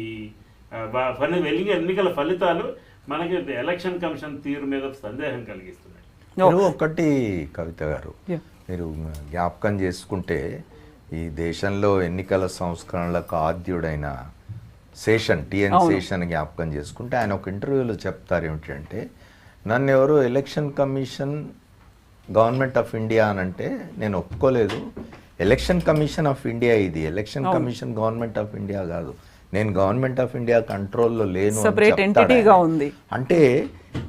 ఎన్నికల ఫలితాలు మనకి ఎలక్షన్ కమిషన్ తీరు మీద సందేహం కలిగిస్తున్నాయి. ఒకటి కవిత గారు, మీరు జ్ఞాపకం చేసుకుంటే ఈ దేశంలో ఎన్నికల సంస్కరణలకు ఆద్యుడైన టిఎన్ శేషన్ జ్ఞాపకం చేసుకుంటే ఆయన ఒక ఇంటర్వ్యూలో చెప్తారు ఏమిటంటే, నన్ను ఎవరు election commission government of India అని అంటే నేను ఒప్పుకోలేదు, ఎలక్షన్ కమిషన్ ఆఫ్ ఇండియా ఇది. Election commission government of India కాదు. నేను గవర్నమెంట్ ఆఫ్ ఇండియా కంట్రోల్లో లేను సెపరేట్ ఎంటిటీగా ఉంది. అంటే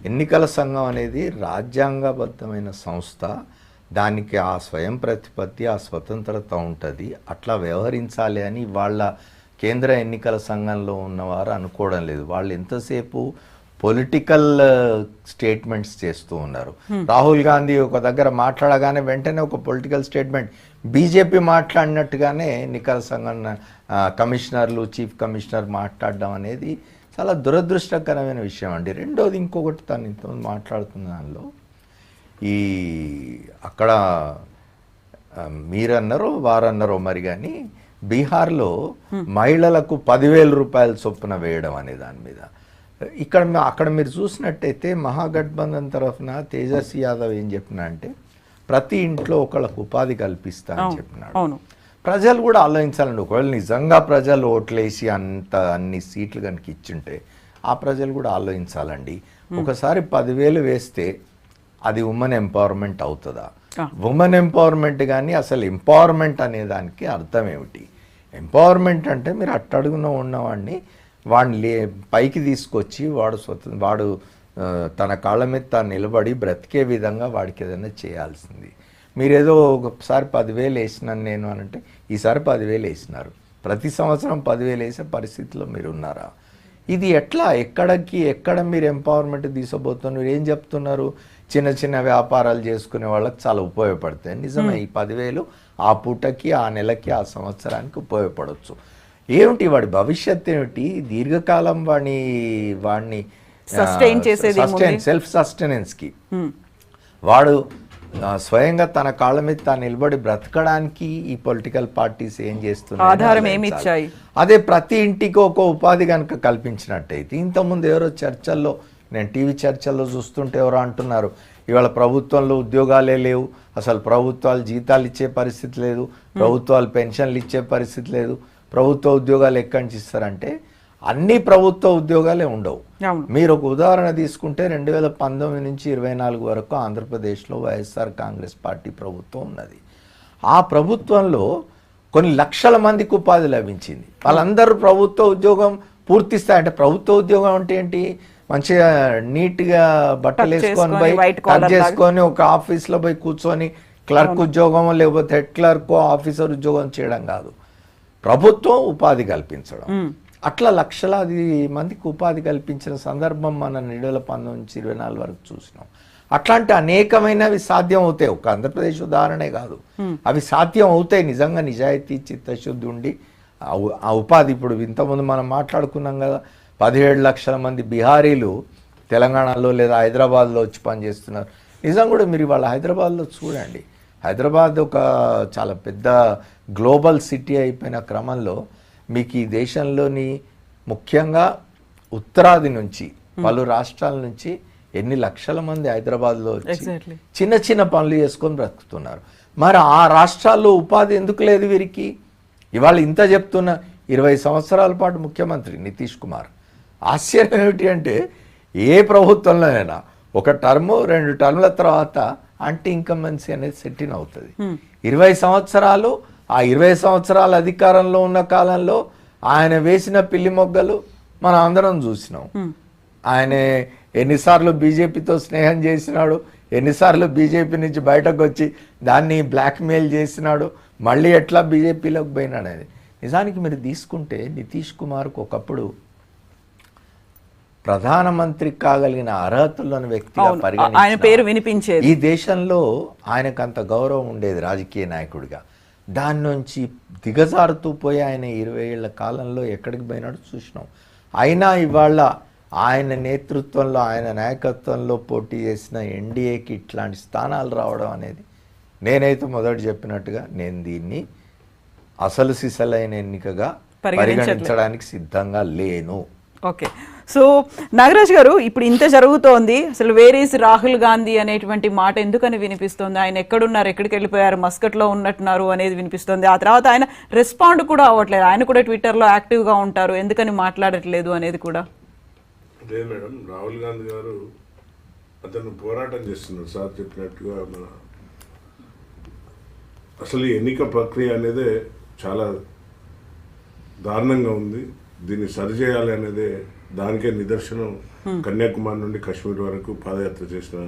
ఎన్నికల సంఘం అనేది రాజ్యాంగబద్ధమైన సంస్థ. దానికి ఆ స్వయం ప్రతిపత్తి, ఆ స్వతంత్రత ఉంటుంది. అట్లా వ్యవహరించాలి అని వాళ్ళ కేంద్ర ఎన్నికల సంఘంలో ఉన్నవారు అనుకోవడం లేదు. వాళ్ళు ఎంతసేపు పొలిటికల్ స్టేట్మెంట్స్ చేస్తూ ఉన్నారు. రాహుల్ గాంధీ ఒక దగ్గర మాట్లాడగానే వెంటనే ఒక పొలిటికల్ స్టేట్మెంట్, బీజేపీ మాట్లాడినట్టుగానే ఎన్నికల సంఘం కమిషనర్లు, చీఫ్ కమిషనర్ మాట్లాడడం అనేది చాలా దురదృష్టకరమైన విషయం అండి. రెండోది ఇంకొకటి తను ఇంతమంది మాట్లాడుతున్న దానిలో ఈ అక్కడ మీరన్నారో వారన్నారో మరి కానీ బీహార్లో మహిళలకు 10,000 రూపాయల చొప్పున వేయడం అనే దాని మీద అక్కడ మీరు చూసినట్టయితే మహాగఠబంధన్ తరఫున తేజస్వి యాదవ్ ఏం చెప్పినా అంటే ప్రతి ఇంట్లో ఒకళ్ళకు ఉపాధి కల్పిస్తా అని చెప్పినాడు. ప్రజలు కూడా ఆలోచించాలండి. ఒకవేళ నిజంగా ప్రజలు ఓట్లేసి అన్ని సీట్లు కనుక ఇచ్చుంటే ఆ ప్రజలు కూడా ఆలోచించాలండి. ఒకసారి 10,000 వేస్తే అది ఉమెన్ ఎంపవర్మెంట్ అవుతుందా? ఉమెన్ ఎంపవర్మెంట్ కానీ అసలు ఎంపవర్మెంట్ అనే దానికి అర్థం ఏమిటి? ఎంపవర్మెంట్ అంటే మీరు అట్టడుగున ఉన్నవాడిని వాడిని పైకి తీసుకొచ్చి వాడు తన కాళ్ళ మీద తాను నిలబడి బ్రతికే విధంగా వాడికి ఏదైనా చేయాల్సింది. మీరేదో ఒకసారి 10,000 వేసినాను నేను అని అంటే ఈసారి 10,000 వేసినారు. ప్రతి సంవత్సరం 10,000 వేసే పరిస్థితిలో మీరు ఉన్నారా? ఇది ఎక్కడ మీరు ఎంపవర్మెంట్ తీసుకోబోతున్నారు? ఏం చెప్తున్నారు? చిన్న చిన్న వ్యాపారాలు చేసుకునే వాళ్ళకి చాలా ఉపయోగపడతాయి. నిజమే, ఈ 10,000 ఆ పూటకి, ఆ నెలకి, ఆ సంవత్సరానికి ఉపయోగపడవచ్చు. ఏమిటి వాడి భవిష్యత్ ఏమిటి? దీర్ఘకాలం వాడిని సెల్ఫ్ సస్టెనెన్స్కి వాడు స్వయంగా తన కాళ్ళ మీద తాను నిలబడి బ్రతకడానికి ఈ పొలిటికల్ పార్టీస్ ఏం చేస్తున్నాయి? అదే ప్రతి ఇంటికి ఒక ఉపాధి కనుక కల్పించినట్టయితే, ఇంతకుముందు ఎవరో చర్చల్లో, నేను టీవీ చర్చల్లో చూస్తుంటే ఎవరో అంటున్నారు ఇవాళ ప్రభుత్వంలో ఉద్యోగాలే లేవు, అసలు ప్రభుత్వాలు జీతాలు ఇచ్చే పరిస్థితి లేదు, ప్రభుత్వాలు పెన్షన్లు ఇచ్చే పరిస్థితి లేదు, ప్రభుత్వ ఉద్యోగాలు ఎక్కడి నుంచి ఇస్తారంటే అన్ని ప్రభుత్వ ఉద్యోగాలే ఉండవు. మీరు ఒక ఉదాహరణ తీసుకుంటే 2019 నుంచి 24 వరకు ఆంధ్రప్రదేశ్లో వైఎస్ఆర్ కాంగ్రెస్ పార్టీ ప్రభుత్వం ఉన్నది. ఆ ప్రభుత్వంలో కొన్ని లక్షల మందికి ఉపాధి లభించింది. వాళ్ళందరూ ప్రభుత్వ ఉద్యోగం పూర్తి స్థాయి, అంటే ప్రభుత్వ ఉద్యోగం అంటే ఏంటి? మంచిగా నీట్గా బట్టలు వేసుకొని పోయి కట్ చేసుకొని ఒక ఆఫీస్లో పోయి కూర్చొని క్లర్క్ ఉద్యోగం లేకపోతే హెడ్ క్లర్క్ ఆఫీసర్ ఉద్యోగం చేయడం కాదు, ప్రభుత్వం ఉపాధి కల్పించడం. అట్లా లక్షలాది మందికి ఉపాధి కల్పించిన సందర్భం మన 2019 నుంచి 24 వరకు చూసినాం. అట్లాంటి అనేకమైనవి సాధ్యం అవుతాయి. ఒక ఆంధ్రప్రదేశ్ ఉదాహరణే కాదు, అవి సాధ్యం అవుతాయి నిజంగా నిజాయితీ చిత్తశుద్ధి ఉండి ఆ ఉపాధి. ఇప్పుడు ఇంతకుముందు మనం మాట్లాడుకున్నాం కదా, 17 లక్షల మంది బిహారీలు తెలంగాణలో లేదా హైదరాబాద్లో వచ్చి పనిచేస్తున్నారు. నిజం కూడా మీరు ఇవాళ హైదరాబాద్లో చూడండి. హైదరాబాద్ ఒక చాలా పెద్ద గ్లోబల్ సిటీ అయిపోయిన క్రమంలో మీకు ఈ దేశంలోని ముఖ్యంగా ఉత్తరాది నుంచి పలు రాష్ట్రాల నుంచి ఎన్ని లక్షల మంది హైదరాబాద్లో వచ్చి చిన్న చిన్న పనులు చేసుకొని బ్రతుకుతున్నారు. మరి ఆ రాష్ట్రాల్లో ఉపాధి ఎందుకు లేదు వీరికి? ఇవాళ ఇంత చెప్తున్న 20 సంవత్సరాల పాటు ముఖ్యమంత్రి నితీష్ కుమార్, ఆశ్చర్యం ఏమిటి అంటే ఏ ప్రభుత్వంలోనైనా ఒక టర్ము 2 టర్ముల తర్వాత యాంటీ ఇన్కంబెన్సీ అనేది సెటిల్ అవుతుంది. 20 సంవత్సరాలు, ఆ 20 సంవత్సరాల అధికారంలో ఉన్న కాలంలో ఆయన వేసిన పిల్లి మొగ్గలు మనం అందరం చూసినాం. ఆయన ఎన్నిసార్లు బీజేపీతో స్నేహం చేసినాడు, ఎన్నిసార్లు బీజేపీ నుంచి బయటకు వచ్చి దాన్ని బ్లాక్మెయిల్ చేసినాడు, మళ్ళీ ఎట్లా బీజేపీలోకి పోయినాడు అనేది. నిజానికి మీరు తీసుకుంటే నితీష్ కుమార్కు ఒకప్పుడు ప్రధానమంత్రి కాగలిగిన అర్హతలోని వ్యక్తిగా పరిగణించారు. ఈ దేశంలో ఆయనకు అంత గౌరవం ఉండేది రాజకీయ నాయకుడిగా. దాని నుంచి దిగజారుతూ పోయి ఆయన 20 ఏళ్ల కాలంలో ఎక్కడికి పోయినాడో చూసినాం. అయినా ఇవాళ ఆయన నేతృత్వంలో, ఆయన నాయకత్వంలో పోటీ చేసిన ఎన్డీఏకి ఇట్లాంటి స్థానాలు రావడం అనేది, నేనైతే మొదట చెప్పినట్టుగా నేను దీన్ని అసలు సిసలైన ఎన్నికగా పరిగణించడానికి సిద్ధంగా లేను. ఓకే, సో నాగరాజ్ గారు, ఇప్పుడు ఇంత జరుగుతోంది, అసలు వేర్ ఈస్ రాహుల్ గాంధీ అనేటువంటి మాట ఎందుకని వినిపిస్తుంది? ఆయన ఎక్కడున్నారు, ఎక్కడికి వెళ్ళిపోయారు, మస్కట్లో ఉన్నట్టున్నారు అనేది వినిపిస్తుంది. ఆ తర్వాత ఆయన రెస్పాండ్ కూడా అవ్వట్లేదు. ఆయన కూడా ట్విట్టర్లో యాక్టివ్గా ఉంటారు, ఎందుకని మాట్లాడట్లేదు అనేది కూడా. లేదు మేడం, రాహుల్ గాంధీ గారు అతను పోరాటం చేస్తున్నారు సార్ చెప్పినట్టుగా. మన అసలు ఈ ఎన్నిక ప్రక్రియ అనేదే చాలా దారుణంగా ఉంది. దీన్ని సరిచేయాలి అనేదే దానికే నిదర్శనం. కన్యాకుమారి నుండి కాశ్మీర్ వరకు పాదయాత్ర చేసిన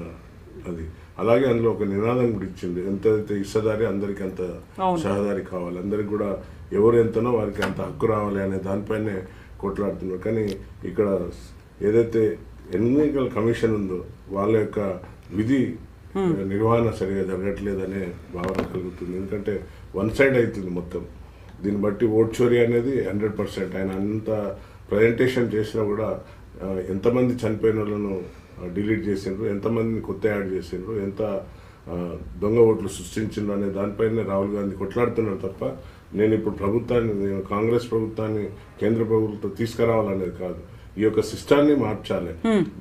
అది. అలాగే అందులో ఒక నినాదం కూడా ఇచ్చింది, ఎంతైతే ఇష్టదారి అందరికీ అంత సహదారి కావాలి, అందరికి కూడా ఎవరు ఎంతనో వారికి అంత హక్కు రావాలి అనే దానిపైనే కొట్లాడుతున్నారు. కానీ ఇక్కడ ఏదైతే ఎన్నికల కమిషన్ ఉందో వాళ్ళ యొక్క విధి నిర్వహణ సరిగా జరగట్లేదనే భావన కలుగుతుంది. ఎందుకంటే వన్ సైడ్ అవుతుంది మొత్తం. దీన్ని బట్టి ఓట్ చోరీ అనేది 100%. ఆయన అంత ప్రజెంటేషన్ చేసినా కూడా ఎంతమంది చనిపోయిన వాళ్ళను డిలీట్ చేసిండ్రు, ఎంతమందిని కొత్త యాడ్ చేసిండ్రు, ఎంత దొంగ ఓట్లు సృష్టించిండ్రు అనే దానిపైనే రాహుల్ గాంధీ కొట్లాడుతున్నారు తప్ప నేను ఇప్పుడు నేను కాంగ్రెస్ ప్రభుత్వాన్ని కేంద్ర ప్రభుత్వం తీసుకురావాలనేది కాదు. ఈ యొక్క సిస్టాన్ని మార్చాలి.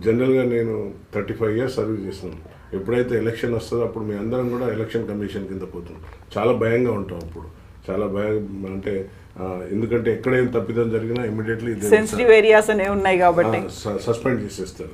జనరల్గా నేను 35 years సర్వీస్ చేసినాను. ఎప్పుడైతే ఎలక్షన్ వస్తుందో అప్పుడు మీ అందరం కూడా ఎలక్షన్ కమిషన్ కింద పోతున్నాం. చాలా భయంగా ఉంటాం అప్పుడు, చాలా భయం. అంటే ఎందుకంటే ఎక్కడేం తప్పిదం జరిగినా ఇమీడియట్లీ సెన్సిటివ్ ఏరియాస్ అనేవి ఉన్నాయి కాబట్టి సస్పెండ్ చేసేస్తారు.